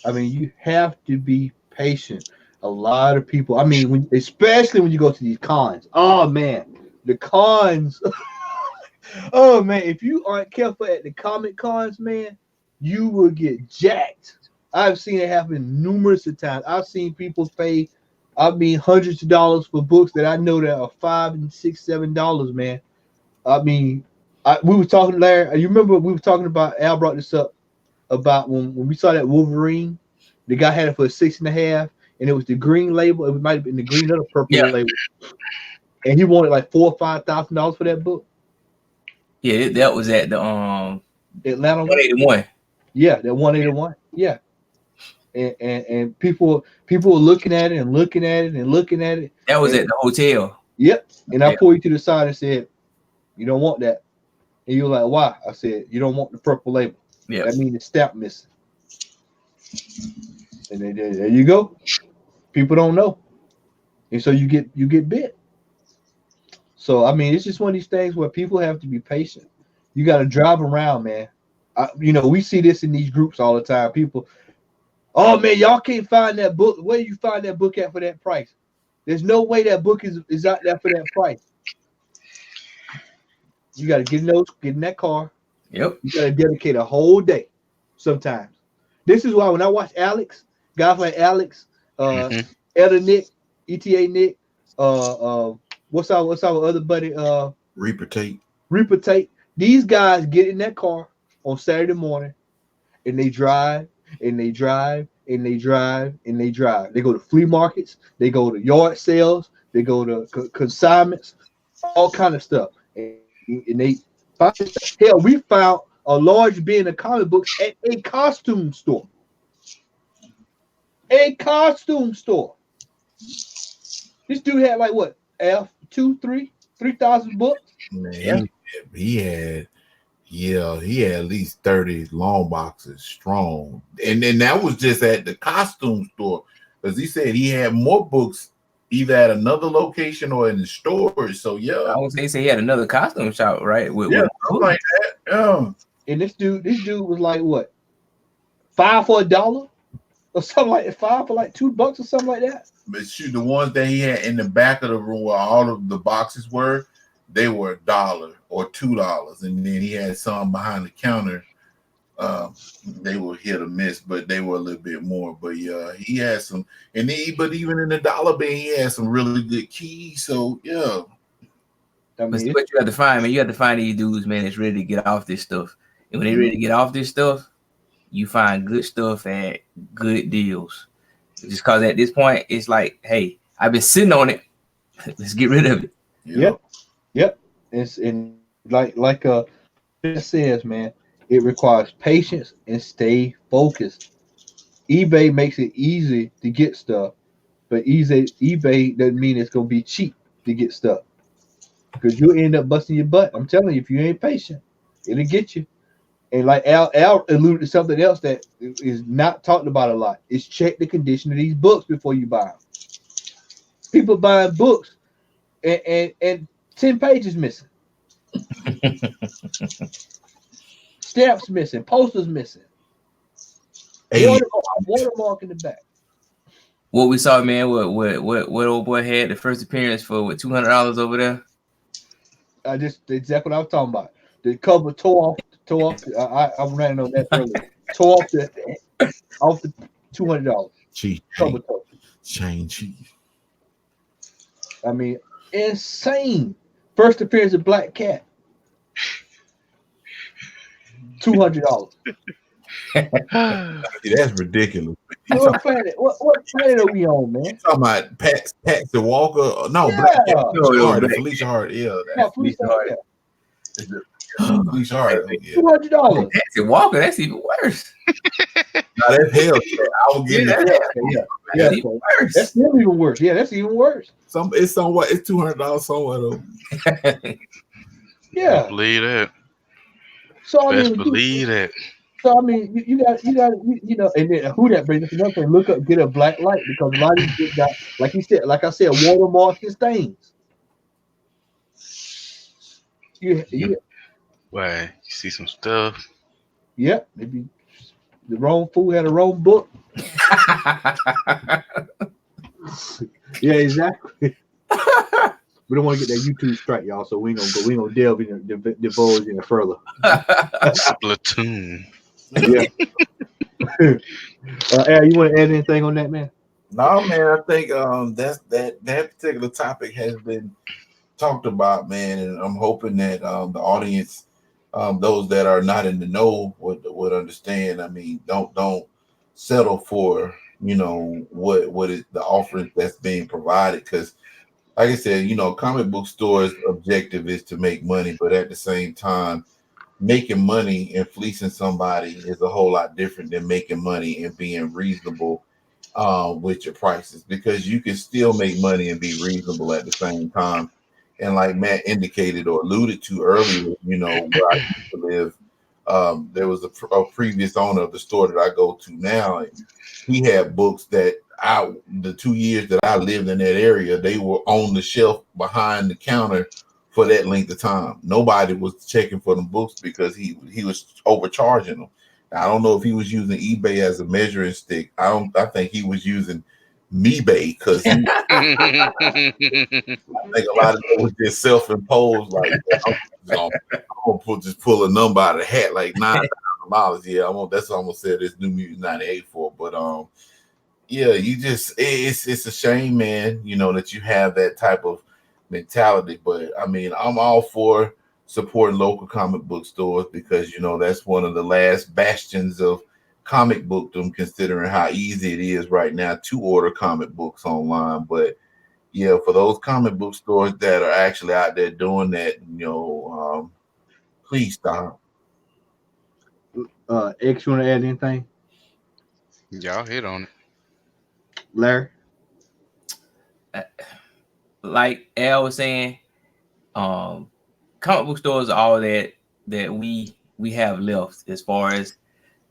I mean, you have to be patient. A lot of people, I mean, especially when you go to these cons. Oh man, the cons. Oh man, if you aren't careful at the comic cons, man, you will get jacked. I've seen it happen numerous of times. I've seen people pay, hundreds of dollars for books that I know that are $5 and $6, $7, man. I mean, we were talking, Larry. You remember we were talking about? Al brought this up about when we saw that Wolverine. The guy had it for $6.50, and it was the green label. It might have been the green or the purple label, and he wanted like $4,000 or $5,000 for that book. Yeah, that was at the Atlanta 181. Yeah, that 181. Yeah. And people were looking at it and looking at it and looking at it. That was at the hotel. Yep. And I pulled you to the side and said, "You don't want that." And you were like, "Why?" I said, "You don't want the purple label. Yeah, that means the stamp missing." And then, there you go. People don't know, and so you get bit. So I mean, it's just one of these things where people have to be patient. You got to drive around, man. We see this in these groups all the time. People, oh man, y'all can't find that book. Where do you find that book at for that price? There's no way that book is out there for that price. You got to get in that car. Yep. You got to dedicate a whole day. Sometimes, this is why when I watch Alex, guys like Alex, Etta Nick, ETA Nick, what's our other buddy? Reaper Tate. These guys get in that car on Saturday morning, and they drive, and they drive, and they drive, and they drive. They go to flea markets, they go to yard sales, they go to consignments, all kind of stuff. And they hell, we found a large bin of comic books at a costume store. A costume store. This dude had like what? 3,000 books. Man, he Yeah, he had at least 30 long boxes strong. And then that was just at the costume store. Because he said he had more books either at another location or in the stores. So yeah. I would say he had another costume shop, right? With something like that. Yeah. And this dude was like what? $5 for $1? Or something like that, $5 for like $2 or something like that. But shoot, the ones that he had in the back of the room where all of the boxes were, they were $1 or $2. And then he had some behind the counter. They were hit or miss, but they were a little bit more. But yeah, he had some, but even in the dollar bin, he had some really good keys. So yeah. I mean, but you have to find, man. You have to find these dudes, man, that's ready to get off this stuff. And when they ready to get off this stuff, you find good stuff at good deals. Just because at this point, it's like, hey, I've been sitting on it. Let's get rid of it. Yep. It's and like it says, man, it requires patience and stay focused. eBay makes it easy to get stuff, but eBay doesn't mean it's gonna be cheap to get stuff. Because you'll end up busting your butt. I'm telling you, if you ain't patient, it'll get you. And like Al alluded to something else that is not talked about a lot. Is check the condition of these books before you buy them. People buying books and 10 pages missing. Stamps missing, posters missing. Watermark in the back. What we saw, man, what old boy had the first appearance for what $200 over there? Just exactly what I was talking about. The cover tore off. I ran on that earlier. Tore off the $200. Cheap. Cover tore. Cheap. I mean, insane. First appearance of Black Cat. $200. That's ridiculous. What planet? What planet are we on, man? You talking about Paxton Walker? No, Yeah. Black Cat. Felicia Hart. Yeah, that's Felicia Hart. Felicia Hart. Yeah. $200. Paxton Walker, that's even worse. No, that's hell. I will give you That's even worse. That's even worse. Yeah, that's even worse. It's somewhat. It's $200 somewhere though. Yeah. Believe that. So I Best mean, believe that. So I mean, you got, and then who that brings us another thing. Look up, get a black light because a lot of these got, like I said, watermarks and stains. Why? You see some stuff. Yep, maybe the wrong fool had a wrong book. Yeah, exactly. We don't want to get that YouTube strike, y'all. So we ain't gonna delve in divulge in it further. Splatoon. Yeah. Al, you want to add anything on that, man? No, man. I think that particular topic has been talked about, man, and I'm hoping that the audience, those that are not in the know, would understand. I mean, don't settle for what is the offering that's being provided, because like I said, comic book stores' objective is to make money, but at the same time, making money and fleecing somebody is a whole lot different than making money and being reasonable with your prices, because you can still make money and be reasonable at the same time. And like Matt indicated or alluded to earlier, where I used to live, there was a previous owner of the store that I go to now, and he had books that the 2 years that I lived in that area, they were on the shelf behind the counter for that length of time. Nobody was checking for them books because he was overcharging them. I don't know if he was using eBay as a measuring stick. I think he was using MeBay, because I think a lot of it was just self-imposed. Like, I'm gonna just pull a number out of the hat, like $9,000. Yeah, that's what I'm gonna say this New Mutant 98 for. But yeah, it's a shame, man. That you have that type of mentality. But I mean, I'm all for supporting local comic book stores, because that's one of the last bastions of comic bookdom, considering how easy it is right now to order comic books online. But yeah, for those comic book stores that are actually out there doing that, please stop. X, you want to add anything? Y'all hit on it. Larry? Like Al was saying, comic book stores are all that we we have left as far as,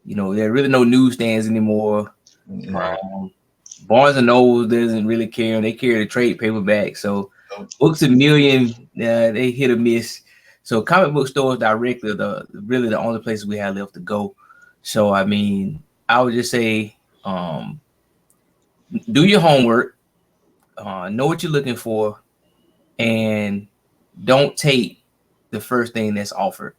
you know, there are really no newsstands anymore. Right. Barnes and Noble doesn't really care. They carry the trade paperback. So Books A Million, they hit or miss. So comic book stores directly are really the only places we have left to go. So I mean, I would just say, do your homework, know what you're looking for, and don't take the first thing that's offered.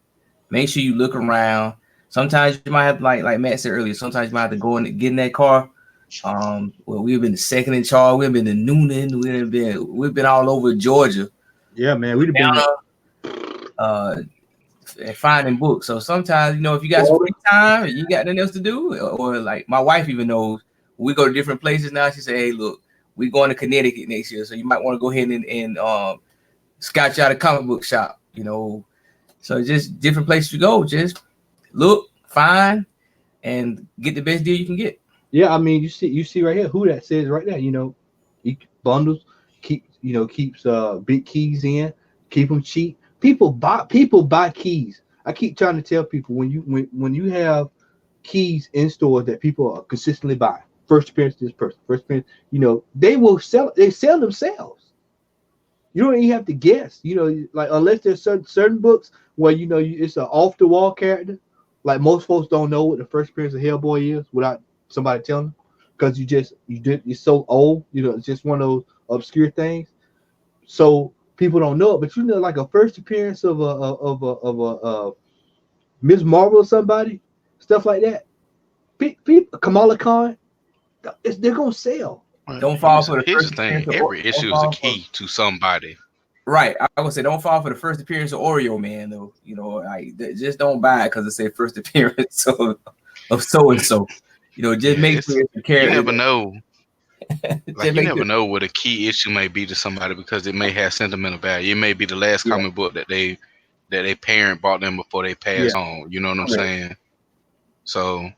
Make sure you look around. Sometimes you might have, like Matt said earlier, sometimes you might have to go and get in that car. Well, we've been the second in charge. We've been to Noonan. We've been all over Georgia. Yeah, man, we've been finding books. So sometimes, you know, if you got some free time and you got nothing else to do, or like my wife even knows, we go to different places now. She say, "Hey, look, we're going to Connecticut next year, so you might want to go ahead and scotch out a comic book shop." You know, so just different places to go. Just look, find, and get the best deal you can get. Yeah, I mean, you see right here who that says right there. You know, bundles keeps big keys in, keep them cheap. People buy keys. I keep trying to tell people when you have keys in stores that people are consistently buying. First appearance to this person, first appearance, you know, they sell themselves. You don't even have to guess, you know, like unless there's certain books where you know it's an off the wall character. Like most folks don't know what the first appearance of Hellboy is without somebody telling them, because you're so old, you know, it's just one of those obscure things. So people don't know it, but you know, like a first appearance of a Ms. Marvel or somebody, stuff like that. People, Kamala Khan, they're gonna sell. Don't fall for the Here's first the thing: every issue is a key to somebody. Right, I would say don't fall for the first appearance of Oreo Man, though. You know, like just don't buy it because it said first appearance of so and so. You know, just make sure it's the character. You never know. Like you never know what a key issue may be to somebody because it may have sentimental value. It may be the last comic book that they parent bought them before they passed on. You know what I'm saying? So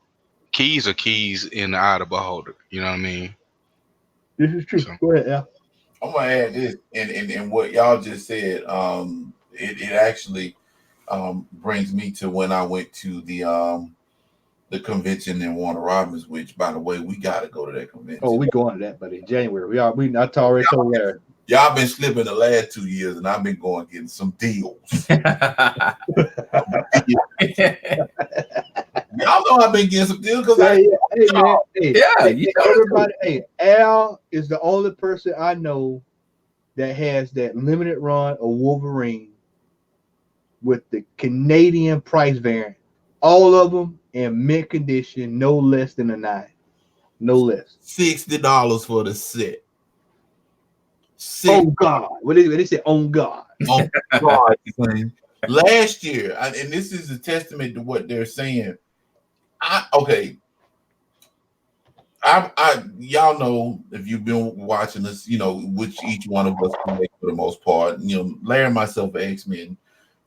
keys are keys in the eye of the beholder. You know what I mean? This is true. So, go ahead, Al. I'm gonna add this, and what y'all just said. It actually brings me to when I went to the convention in Warner Robins, which, by the way, we got to go to that convention. Oh, we going to that, buddy. In January. I already told Larry. Y'all been slipping the last 2 years, and I've been going getting some deals. Y'all know I've been getting some deals because everybody. Hey, Al is the only person I know that has that limited run of Wolverine with the Canadian price variant. All of them in mint condition, no less than a 9. No less. $60 for the set. Oh God! What is it? They say, "Oh God." Oh God! Last year, and this is a testament to what they're saying. Y'all know, if you've been watching us, you know which each one of us can make for the most part. You know, Larry and myself are X-Men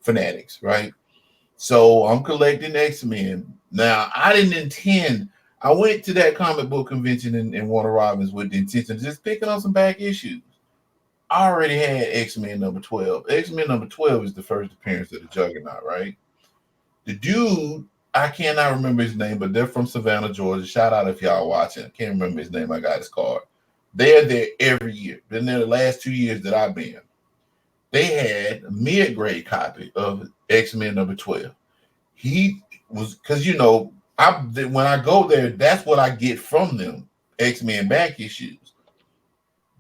fanatics, right? So I'm collecting X-Men. Now, I didn't intend. I went to that comic book convention in Warner Robins with the intention of just picking up some back issues. I already had X-Men number 12. X-Men number 12 is the first appearance of the Juggernaut, right? The dude, I cannot remember his name, but they're from Savannah, Georgia. Shout out if y'all watching. I can't remember his name. I got his card. They're there every year. Been there the last 2 years that I've been. They had a mid-grade copy of X-Men number 12. He was, because you know, when I go there, that's what I get from them, X-Men back issues.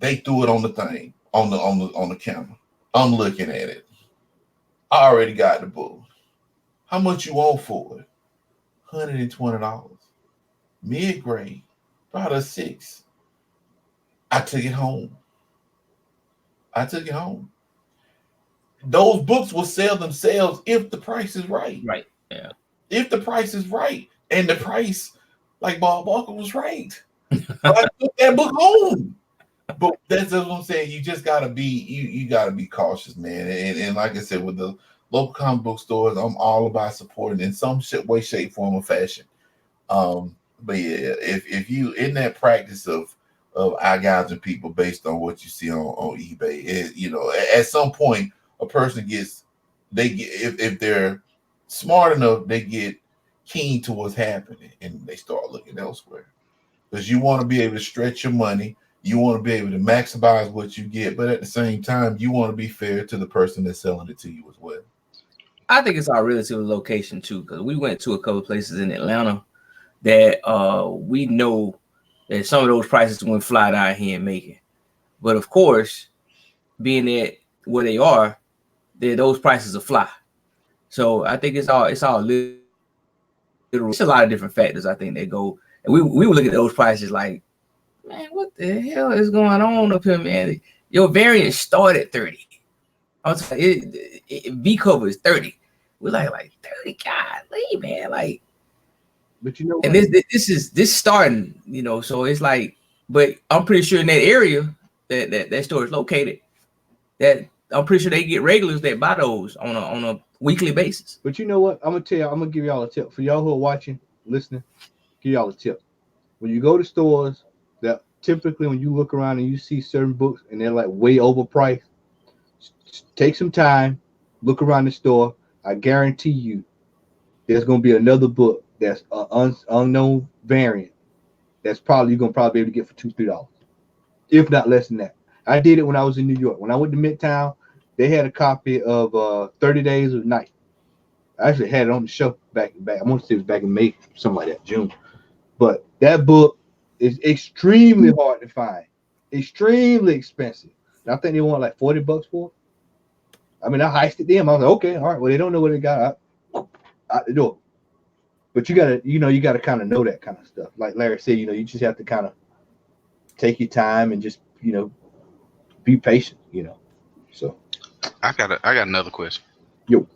They threw it on the thing, on the camera. I'm looking at it. I already got the book. How much you want for it? $120. Mid-grade, about a 6. I took it home. Those books will sell themselves if the price is right. Right. Yeah. If the price is right. And the price, like Bob Barker, was right. I took that book home. But that's what I'm saying. You just gotta be you gotta be cautious, man. And like I said, with the local comic book stores, I'm all about supporting in some way, shape, form, or fashion. But yeah, if you in that practice of eye gouging people based on what you see on eBay, you know, at some point a person if they're smart enough, they get keen to what's happening and they start looking elsewhere. Because you want to be able to stretch your money, you want to be able to maximize what you get, but at the same time, you want to be fair to the person that's selling it to you as well. I think it's our relative location too, because we went to a couple of places in Atlanta that we know that some of those prices went fly down here in Macon. But of course, being that where they are, those prices are fly. So I think it's all literal. It's a lot of different factors. I think that go, and we would look at those prices like, man, what the hell is going on up here, man? Your variant start at 30. I was like, V cover is 30. We're like 30. God, man, like. But you know, and this starting, you know, so it's like, but I'm pretty sure in that area that store is located, that I'm pretty sure they get regulars that buy those on a weekly basis. But you know what? I'm gonna tell you, I'm gonna give y'all a tip for y'all who are watching, listening. Give y'all a tip. When you go to stores, that typically when you look around and you see certain books and they're like way overpriced, take some time, look around the store. I guarantee you, there's gonna be another book that's an unknown variant that's probably you're gonna be able to get for $2-3, if not less than that. I did it when I was in New York. When I went to Midtown, they had a copy of 30 Days of Night. I actually had it on the show back. I want to say it was back in May, something like that, June. But that book is extremely hard to find, extremely expensive. And I think they want like $40 for it. I mean, I heisted them. I was like, okay, all right. Well, they don't know what they got out the door. But you gotta kind of know that kind of stuff. Like Larry said, you just have to kind of take your time and just, be patient, So I got another question. Yo.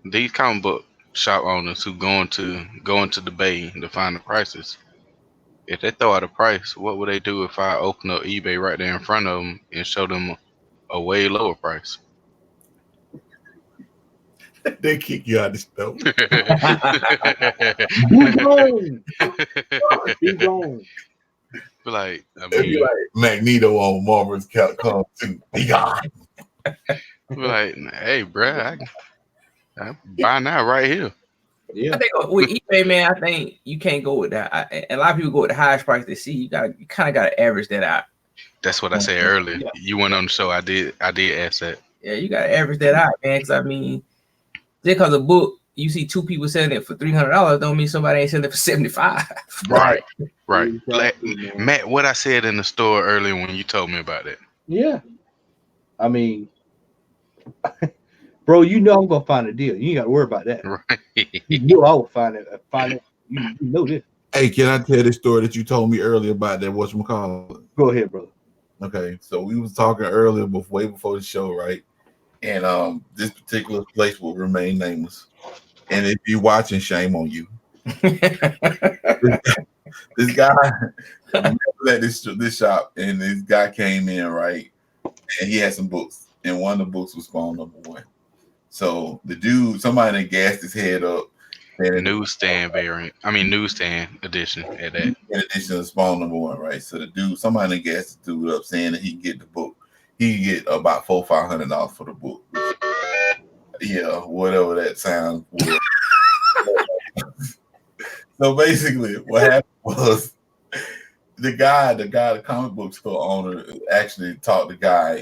These comic book shop owners who go into the bay to find the prices, if they throw out a price, what would they do if I open up eBay right there in front of them and show them a way lower price? They kick you out the store. Be gone. Like, I It'd be mean, like Magneto on Marvel's Capcom 2. Be gone. like, hey, bruh, I buy now right here. Yeah. I think with eBay, man, I think you can't go with that. A lot of people go with the highest price they see. You kind of got to average that out. That's what I said earlier. Yeah. You went on the show. I did ask that. Yeah, you got to average that out, man. Because I mean, just because a book you see two people selling it for $300, don't mean somebody ain't selling it for $75. Right. Exactly, Matt, what I said in the store earlier when you told me about it. Yeah. I mean, bro, I'm gonna find a deal. You ain't gotta worry about that. Right. You know I will find it. You know this. Hey, can I tell this story that you told me earlier about that whatchamacallit? Go ahead, brother. Okay, so we was talking earlier way before the show, right? And this particular place will remain nameless. And if you're watching, shame on you. This guy at this shop, and this guy came in, right? And he had some books, and one of the books was Spawn #1. So the dude, somebody that gassed his head up. Newsstand edition at that. In addition to Spawn #1, right? So the dude, somebody that gassed the dude up saying that he can get the book. He can get about $400-500 for the book. Yeah, whatever that sounds. So basically, what happened was the comic book store owner actually talked the guy,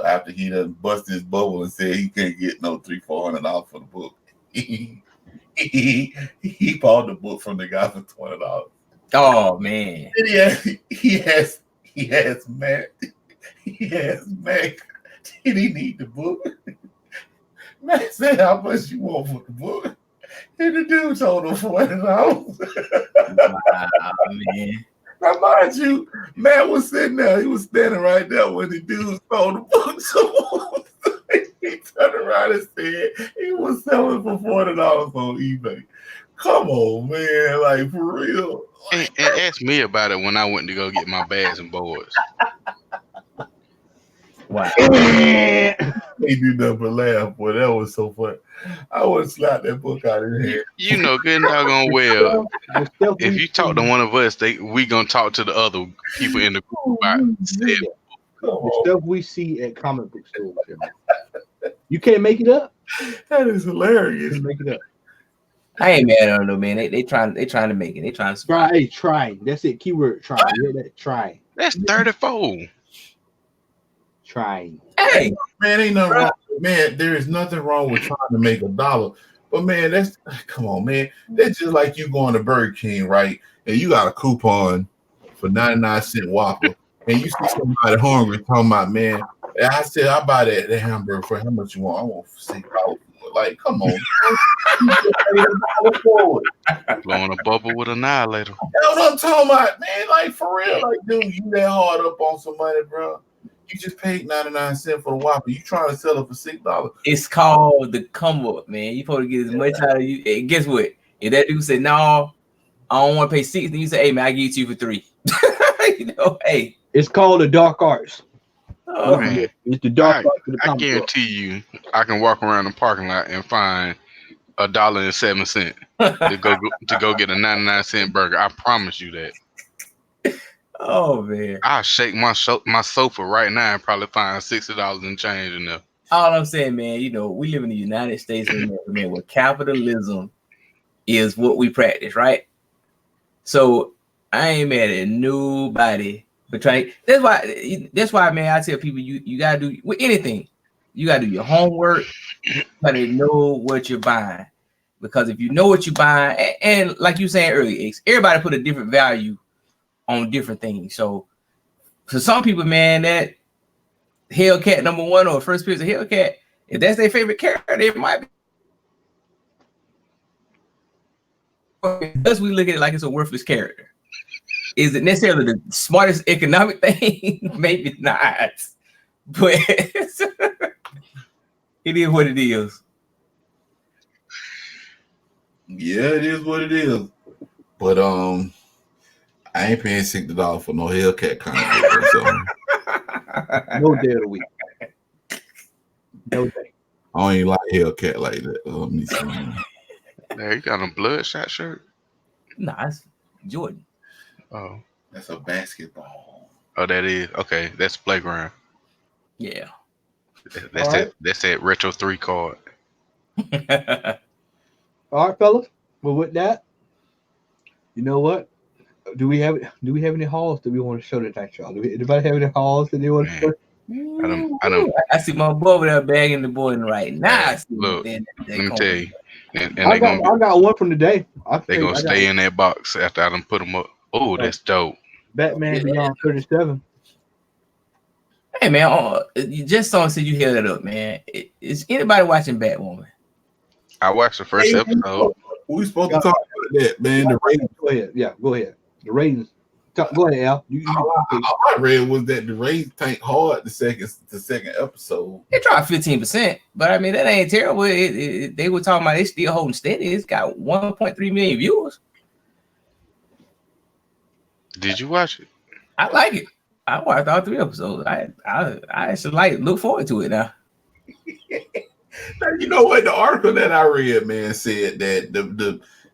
after he done busted his bubble and said he couldn't get no $300-400 for the book. He bought the book from the guy for $20. Oh man! And he has Mac. Did he need the book? Mac said, "How much you want for the book?" And the dude told him $40. Wow, man. Now, mind you, Matt was sitting there. He was standing right there when the dude sold the book. So he turned around and said he was selling for $40 on eBay. Come on, man. Like, for real. And ask me about it when I went to go get my bags and boards. Wow. He did nothing but laugh, boy. That was so funny. I would slap that book out of his head. You know good and doggone well. If you talk to one of us, we gonna talk to the other people in the group about the stuff we see at comic book stores. You can't make it up. That is hilarious. Make it up. I ain't mad at them, man. They trying to make it. They trying to survive. Try. That's it. Keyword try. You hear that? Try. That's 34. Try. Hey, Man, ain't nothing wrong. Man, there is nothing wrong with trying to make $1. But man, come on, man. That's just like you going to Burger King, right? And you got a coupon for 99-cent Whopper, and you see somebody hungry talking about, man. And I said, I buy that hamburger for how much you want? I want $6. Like, come on. Blowing a bubble with Annihilator. That's what I'm talking about, man. Like, for real. Like, dude, you that hard up on some money, bro. You just paid 99 cents for the Whopper. You trying to sell it for $6. it's called the come up, man. You supposed to get as much out of you. Hey, guess what? If that dude said, no, I don't want to pay $6, then you say, hey, man, I give it to you for $3. Hey. It's called the dark arts. Oh, Man, it's the dark arts. I guarantee you, I can walk around the parking lot and find $1.07 to go get a 99-cent burger. I promise you that. Oh man! I'll shake my sofa right now and probably find $60 in change in there. All I'm saying, man, we live in the United States, man, where capitalism is what we practice, right? So I ain't mad at nobody for trying. That's why, man, I tell people you gotta do with anything. You gotta do your homework. You gotta know what you're buying, because if you know what you're buying, and like you saying earlier, everybody put a different value on different things. So for some people, man, that Hellcat #1 or first appearance of Hellcat, if that's their favorite character, it might be. Because we look at it like it's a worthless character. Is it necessarily the smartest economic thing? Maybe not. But it is what it is. Yeah, it is what it is. But I ain't paying $60 for no Hellcat comic. So. No day of the week. No day. I don't even like Hellcat like that. Let me see. Hey, you got a Bloodshot shirt? Nah, it's Jordan. Oh. That's a basketball. Oh, that is. Okay, that's playground. Yeah. That's All it. right. That's that Retro 3 card. All right, fellas. Well, with that, you know what? Do we have any hauls that we want to show tonight, y'all? Anybody have any hauls that they want to show? I don't. I see my boy over there bagging the boy right now. Hey, look, let me tell you. And I got one from today. They gonna stay in that box after I done put them up. Oh, that's dope. Batman Beyond 37. Hey man, you just saw said you held it up, man. Is anybody watching Batwoman? I watched the first episode. We supposed to talk about that, man. The ratings. Go ahead. Yeah, go ahead. The ratings. Go ahead, Al. All I read was that the ratings tanked hard the second episode. It dropped 15%, but I mean that ain't terrible. They were talking about it's still holding steady. It's got 1.3 million viewers. Did you watch it? I like it. I watched all 3 episodes. I actually look forward to it now. Now, you know what? The article that I read, man, said that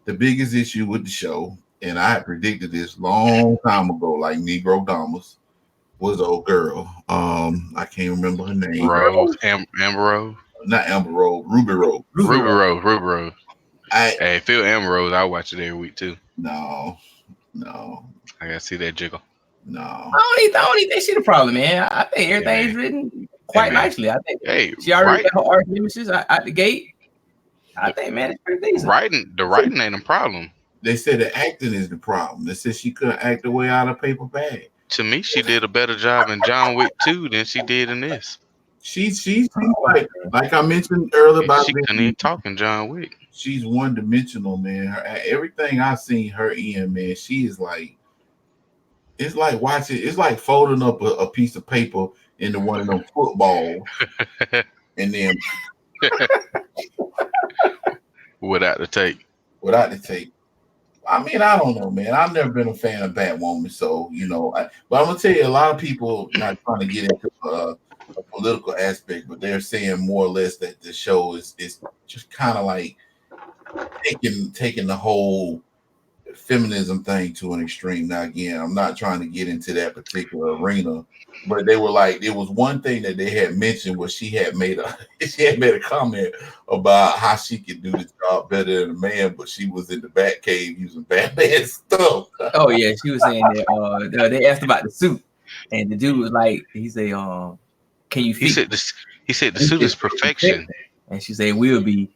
the biggest issue with the show, and I had predicted this long time ago, like Negro Damas, was the old girl. I can't remember her name. Rose, Amber Rose. Not Amber Rose, Ruby Rose. Ruby Rose. Hey, Phil Amber Rose, I watch it every week too. No. I gotta see that jiggle. No. I don't even think she's the problem, man. I think everything's written quite nicely. I think she already got her arch nemesis out the gate. I think, man, it's pretty decent. The writing ain't a problem. They said the acting is the problem. They said she couldn't act her way out of paper bag. To me, she did a better job in John Wick 2 than she did in this. She's like I mentioned earlier about she couldn't even talk in John Wick. She's one-dimensional, man. Everything I've seen her in, man, she is like, it's like watching, it's like folding up a piece of paper into one of them footballs and then without the tape. I mean, I don't know, man. I've never been a fan of Batwoman, so but I'm gonna tell you, a lot of people not trying to get into a political aspect, but they're saying more or less that the show is just kind of like taking the whole feminism thing to an extreme. Now, again, I'm not trying to get into that particular arena, but they were like, it was one thing that they had mentioned where she had made a comment about how she could do the job better than a man, but she was in the Batcave using Batman stuff. Oh yeah, she was saying that. They asked about the suit, and the dude was like, he said, "Can you?" He said the suit is perfection, and she said, "Will be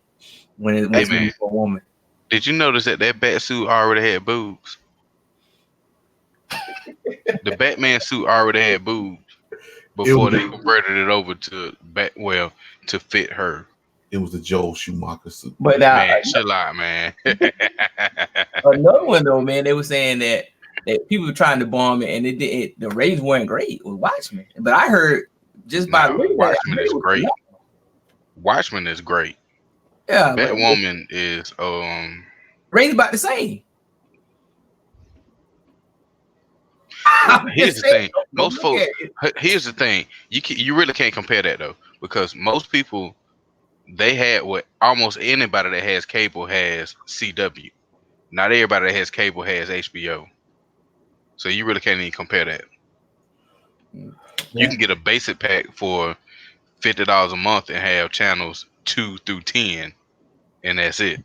when it's man. for a woman." Did you notice that bat suit already had boobs? The Batman suit already had boobs before they converted it over to to fit her. It was a Joel Schumacher suit. But now, Man, chill out, man. another one though, man, they were saying that people were trying to bomb it, and the ratings weren't great with Watchmen. But I heard just by looking at Watchmen is great. Watchmen is great. Yeah, Batwoman is rated about the same. Here's the thing. Most folks. Here's the thing. You really can't compare that though, because most people, they had what almost anybody that has cable has CW. Not everybody that has cable has HBO. So you really can't even compare that. Yeah. You can get a basic pack for $50 a month and have channels 2 through 10, and that's it.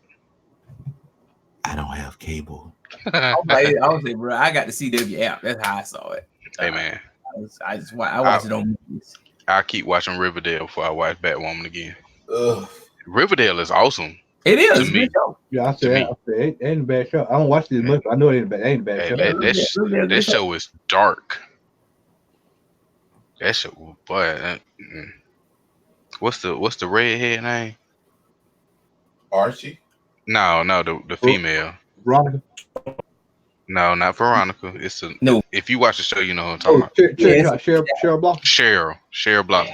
I don't have cable. I was like, bro, I got the CW app. That's how I saw it. Hey man, I watched it on movies. I keep watching Riverdale before I watch Batwoman again. Riverdale is awesome. It is. To me. Yeah, I said it ain't a bad show. I don't watch this much, but I know it ain't a bad show. That show is dark. That show, boy. What's the redhead name? Archie? No, the female. Veronica? No, not Veronica. It's no. If you watch the show, you know what I'm talking about. Cheryl Block. Cheryl Block.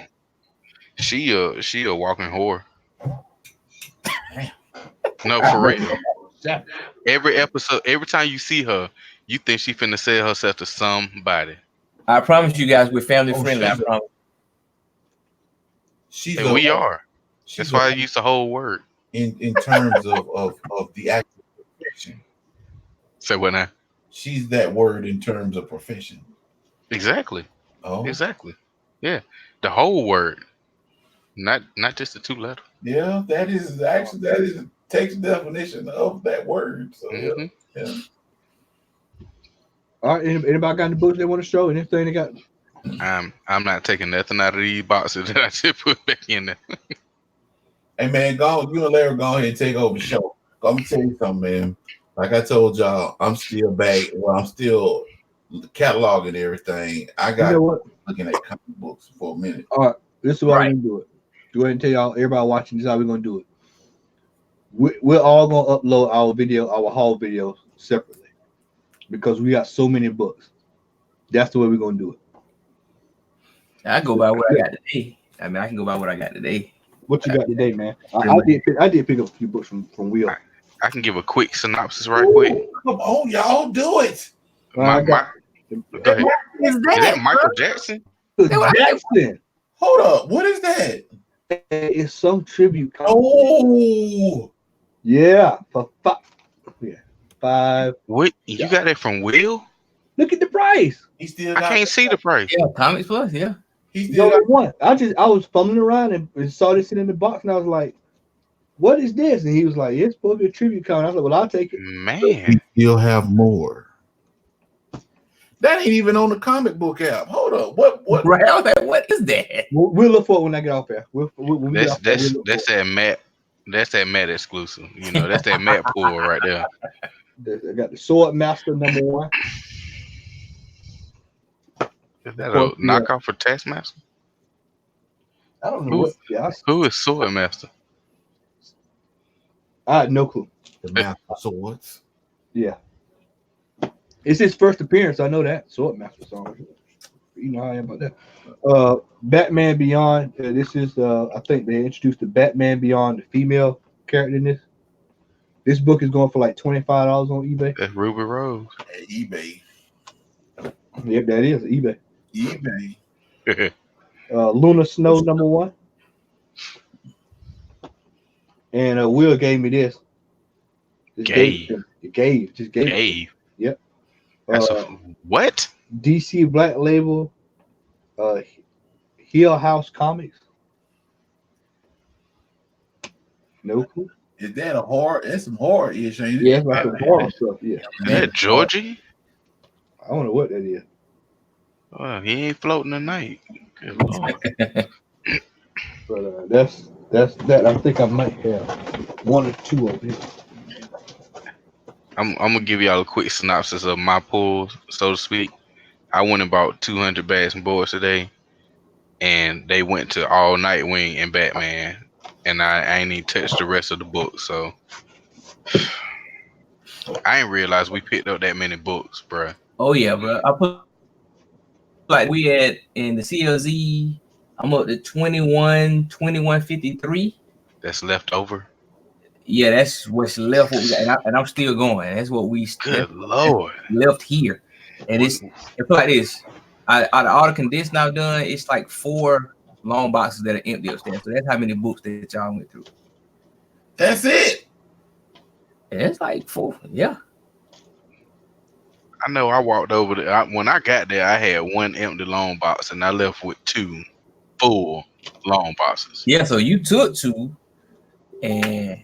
She a walking whore. No, for real. Every episode, every time you see her, you think she finna sell herself to somebody. I promise you guys, we're family friendly. I promise. And we are. That's why I use the whole word. In terms of the actual profession. Say what now? She's that word in terms of profession. Exactly. Oh. Exactly. Yeah. The whole word. Not just the 2 letters. Yeah, that is takes the definition of that word. So yeah. All right, anybody got any books they want to show? Anything they got? I'm not taking nothing out of these boxes that I just put back in there. Hey man, you and Larry go ahead and take over the show. Let me tell you something, man. Like I told y'all, I'm still back. Well, I'm still cataloging everything. I got looking at comic books for a minute. All right, this is why we're gonna do it. Go ahead and tell y'all, everybody watching, this is how we're gonna do it. We're all gonna upload our haul videos separately because we got so many books. That's the way we're gonna do it. I go by what I got today. I mean, I can go by what I got today. What you got today, man? I did pick up a few books from Will. I can give a quick synopsis right quick. Come on, y'all do it. Go ahead. Is that Michael Jackson? Jackson. Hold up. What is that? It's some tribute. Oh. Yeah. For $5. What? You got it from Will? Look at the price. He still I can't see the price. Yeah, Comics Plus, yeah. He still got one. I was fumbling around and saw this in the box, and I was like, "What is this?" And he was like, "It's supposed to be a tribute comic." I was like, "Well, I'll take it." Man, we still have more. That ain't even on the comic book app. Hold up, what? Right, what is that? We'll look for it when I get off there. That's that Matt. That's that Matt exclusive. You know, that's that Matt pull right there. I got the Sword Master #1. Is that a knockoff for Taskmaster? I don't know. Who is Sword Master? I had no clue. The Master of Swords. Yeah. It's his first appearance. I know that. Sword Master song. You know how I am about that. Batman Beyond. This is, I think they introduced the Batman Beyond, the female character in this. This book is going for like $25 on eBay. That's Ruby Rose. eBay. Yep, that is eBay. eBay. Luna Snow #1. And Will gave me this. Just gave. Dave. Yep. That's what? DC Black Label, Hill House Comics. No clue. Is that a horror? That's some horror-ish, ain't it? Yeah, it's like some horror stuff. Yeah. Is that Georgie? I don't know what that is. Well, he ain't floating tonight. Good Lord. But that's that. I think I might have one or two of it. I'm gonna give y'all a quick synopsis of my pull, so to speak. I went about 200 bags and boards today, and they went to all Nightwing and Batman, and I ain't even touched the rest of the book, so I ain't realized we picked up that many books, bruh. Oh yeah, bro. I put like we had in the CLZ. I'm up to 2153. That's left over. Yeah, that's what's left. What we got, and I'm still going. That's what we Good Lord. left here. And it's like this. Out of all the condensed I've done, it's like 4 long boxes that are empty upstairs. So that's how many books that y'all went through. That's it. And it's like 4. Yeah. I know I walked over there. When I got there, I had 1 empty long box, and I left with 2 full long boxes. Yeah, so you took 2, and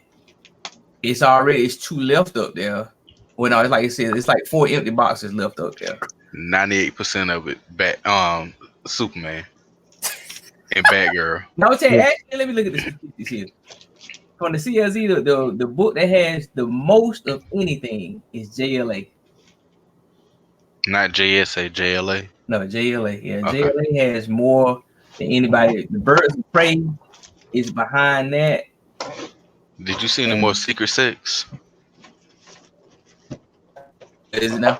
it's 2 left up there. Well, no, it's like it said, it's like 4 empty boxes left up there. 98% of it Superman and Batgirl. No, actually, let me look at the statistics here. From the CLZ, the book that has the most of anything is JLA. Not JSA, JLA. No, JLA. Yeah, Okay. JLA has more than anybody. The Birds of Prey is behind that. Did you see any more Secret Six? Is it now?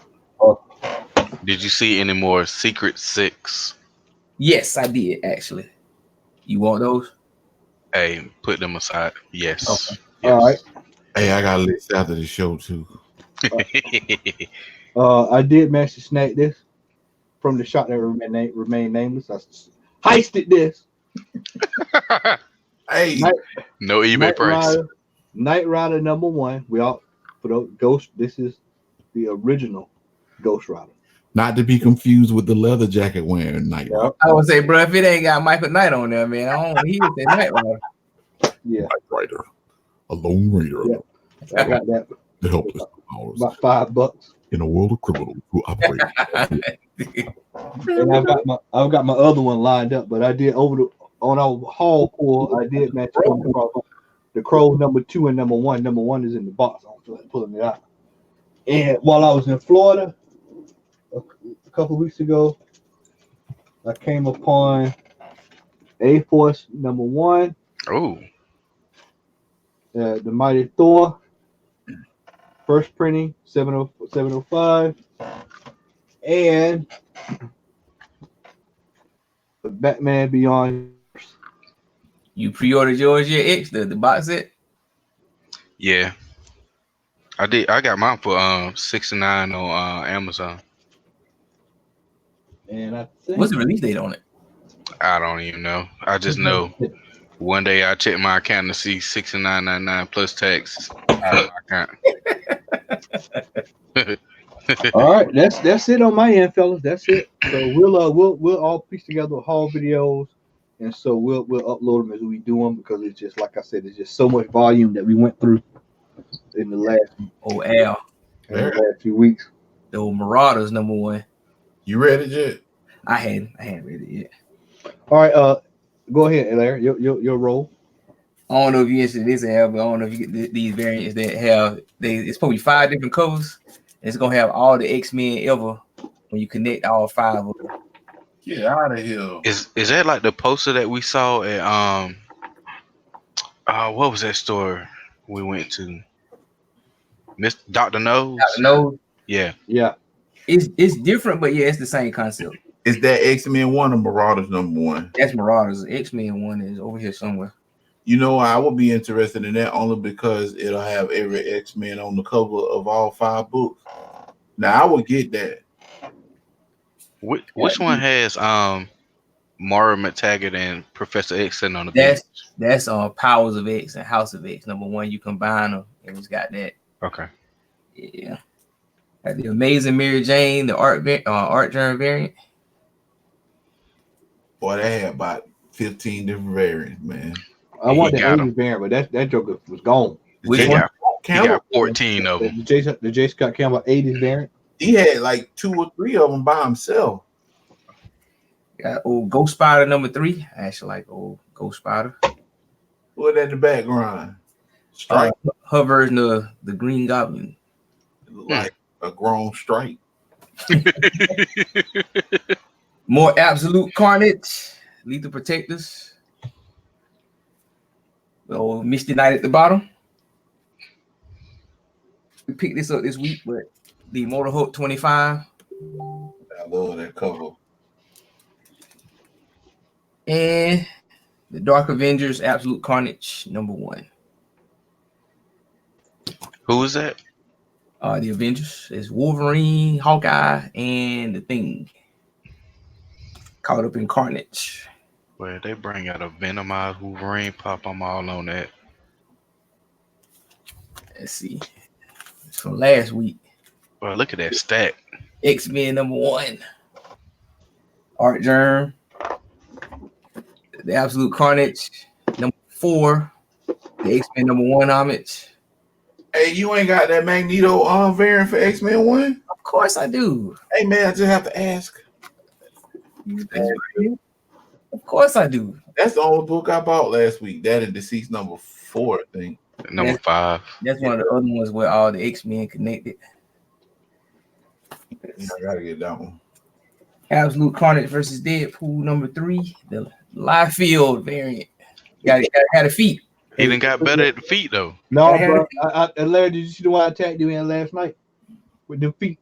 Did you see any more Secret Six? Yes, I did actually. You want those? Hey, put them aside. Yes. Okay. Yes. All right. Hey, I got a list after the show too. I did manage to snag this from the shop that remain nameless. I heisted this. Hey, No eBay price. Knight Rider #1. We all put out Ghost. This is the original Ghost Rider. not to be confused with the leather jacket wearing Knight Rider. Yep. I would say, bro, if it ain't got Michael Knight on there, man, I don't want to hear that Knight Rider. Yeah. Knight Rider, a lone raider. Yeah. I got that The helpless powers about $5. in a world of criminals who operate. And I've got my other one lined up, but I did on our haul pull, I did match the Crow #2 and #1. #1 is in the box. I'm pulling it out. And while I was in Florida a couple of weeks ago, I came upon A-Force #1, Oh, the Mighty Thor, first printing 705, and the Batman Beyond. You pre-ordered yours yet, X, the box set? yeah. I did. I got mine for $69 on Amazon. And I think What's the release date on it? I don't even know. I just know one day I checked my account to see $69.99 plus tax out of my account. all right, that's it on my end, fellas. That's it. So we'll all piece together haul videos, and so we'll upload them as we do them, because it's just like I said, it's just so much volume that we went through in the last few weeks. The old Marauders #1. You read it yet? I hadn't read it yet. All right, go ahead, Larry. Your role. I don't know if you're interested in this, Al, but I don't know if you get these variants that have it's probably 5 different covers. It's gonna have all the X-Men ever when you connect all 5 of them. Get out of here. Is that like the poster that we saw at what was that store we went to? Miss Dr. Nose? Dr. Nose? Yeah. Yeah. It's different, but yeah, it's the same concept. Is that X-Men 1 or Marauders #1? That's Marauders. X-Men 1 is over here somewhere. You know, I would be interested in that only because it'll have every X-Men on the cover of all 5 books. Now I would get that. Which one has Mara McTaggart and Professor X sitting on the bench? That's Powers of X and House of X #1. You combine them and it's got that. Okay. Yeah. Got the Amazing Mary Jane, the art germ variant. Boy, they had about 15 different variants, man. I want the 80s variant, but that Joker was gone. Which He one? got 14 of them. The J. Scott Campbell 80s variant. He had like 2 or 3 of them by himself. Got old Ghost Spider number 3. I actually like old Ghost Spider. What in the background? Strike. Her version of the Green Goblin. It looked like a grown Strike. More Absolute Carnage. Lethal Protectors. Oh, Misty Knight at the bottom. We picked this up this week, but the Immortal Hulk 25. I love that cover. And the Dark Avengers Absolute Carnage number 1. Who is that? The Avengers. It's Wolverine, Hawkeye, and the Thing. Caught up in Carnage. Well, they bring out a Venomized Wolverine pop. I'm all on that. Let's see. It's from last week. Well, look at that stack. X-Men number 1. Art Germ. The Absolute Carnage number 4. The X-Men number 1 homage. Hey, you ain't got that Magneto variant for X-Men 1? Of course I do. Hey, man, I just have to ask. Of course I do. That's the only book I bought last week. That and Deceased number 4, I think. Number 5. That's one of the other ones where all the X-Men connected. Yeah, I gotta get that one. Absolute Carnage versus Deadpool number 3. The Live Field variant. Got a feet. He done got better at the feet though. No, bro. Larry, did you see the one I attacked you in last night with the feet?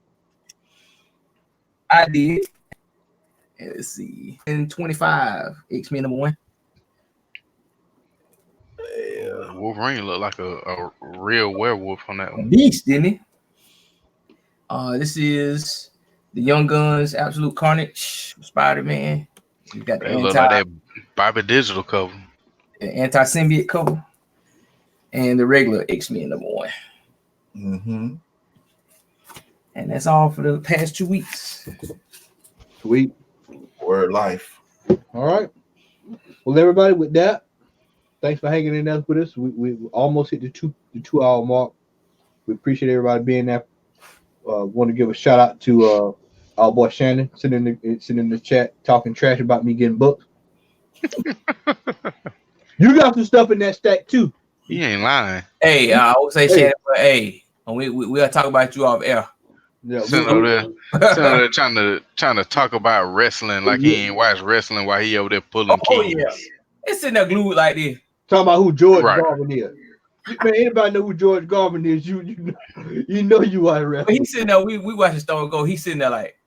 I did. Let's see. In 25, X-Men number 1. Yeah. Wolverine looked like a real werewolf on that one. Beast, didn't he? This is the Young Guns Absolute Carnage Spider-Man. You got the Look like that Bobby Digital cover. The anti-symbiote cover, and the regular X-Men number 1. Mm-hmm. And that's all for the past 2 weeks. Sweet. Word life. All right. Well, everybody, with that, thanks for hanging in there with us. We almost hit the 2 hour mark. We appreciate everybody being there. Want to give a shout out to our boy Shannon sitting in the chat talking trash about me getting booked. You got some stuff in that stack too. He ain't lying. Hey, I would say Shannon, but hey, we gotta talk about you off air. Yeah, Sitting over there trying to talk about wrestling like he ain't watched wrestling while he over there pulling keys. Yeah. It's sitting there glued like this. Talking about who George Garvin is. Man, anybody know who George Garvin is? You know you are wrestling. He's sitting there. We watching Stone Go. He's sitting there like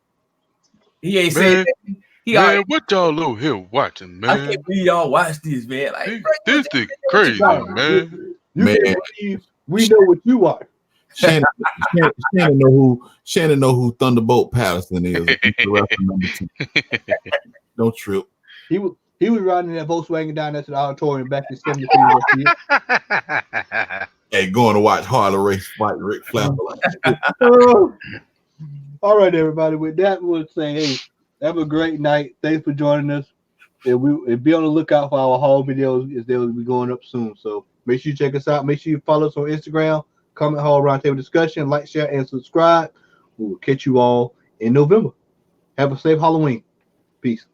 he ain't saying that. Man, what y'all over here watching, man? I can't believe y'all watch this, man. Like this is crazy, man. We know what you are. Shannon know who Thunderbolt Patterson is. Don't trip. He was riding that Volkswagen down there to the auditorium back in 73. Hey, going to watch Harley Race fight Rick Flapper. All right, everybody. With that, we'll say, hey, have a great night. Thanks for joining us. And be on the lookout for our haul videos, as they will be going up soon. So make sure you check us out. Make sure you follow us on Instagram, Comment Hall Roundtable Discussion, like, share, and subscribe. We will catch you all in November. Have a safe Halloween. Peace.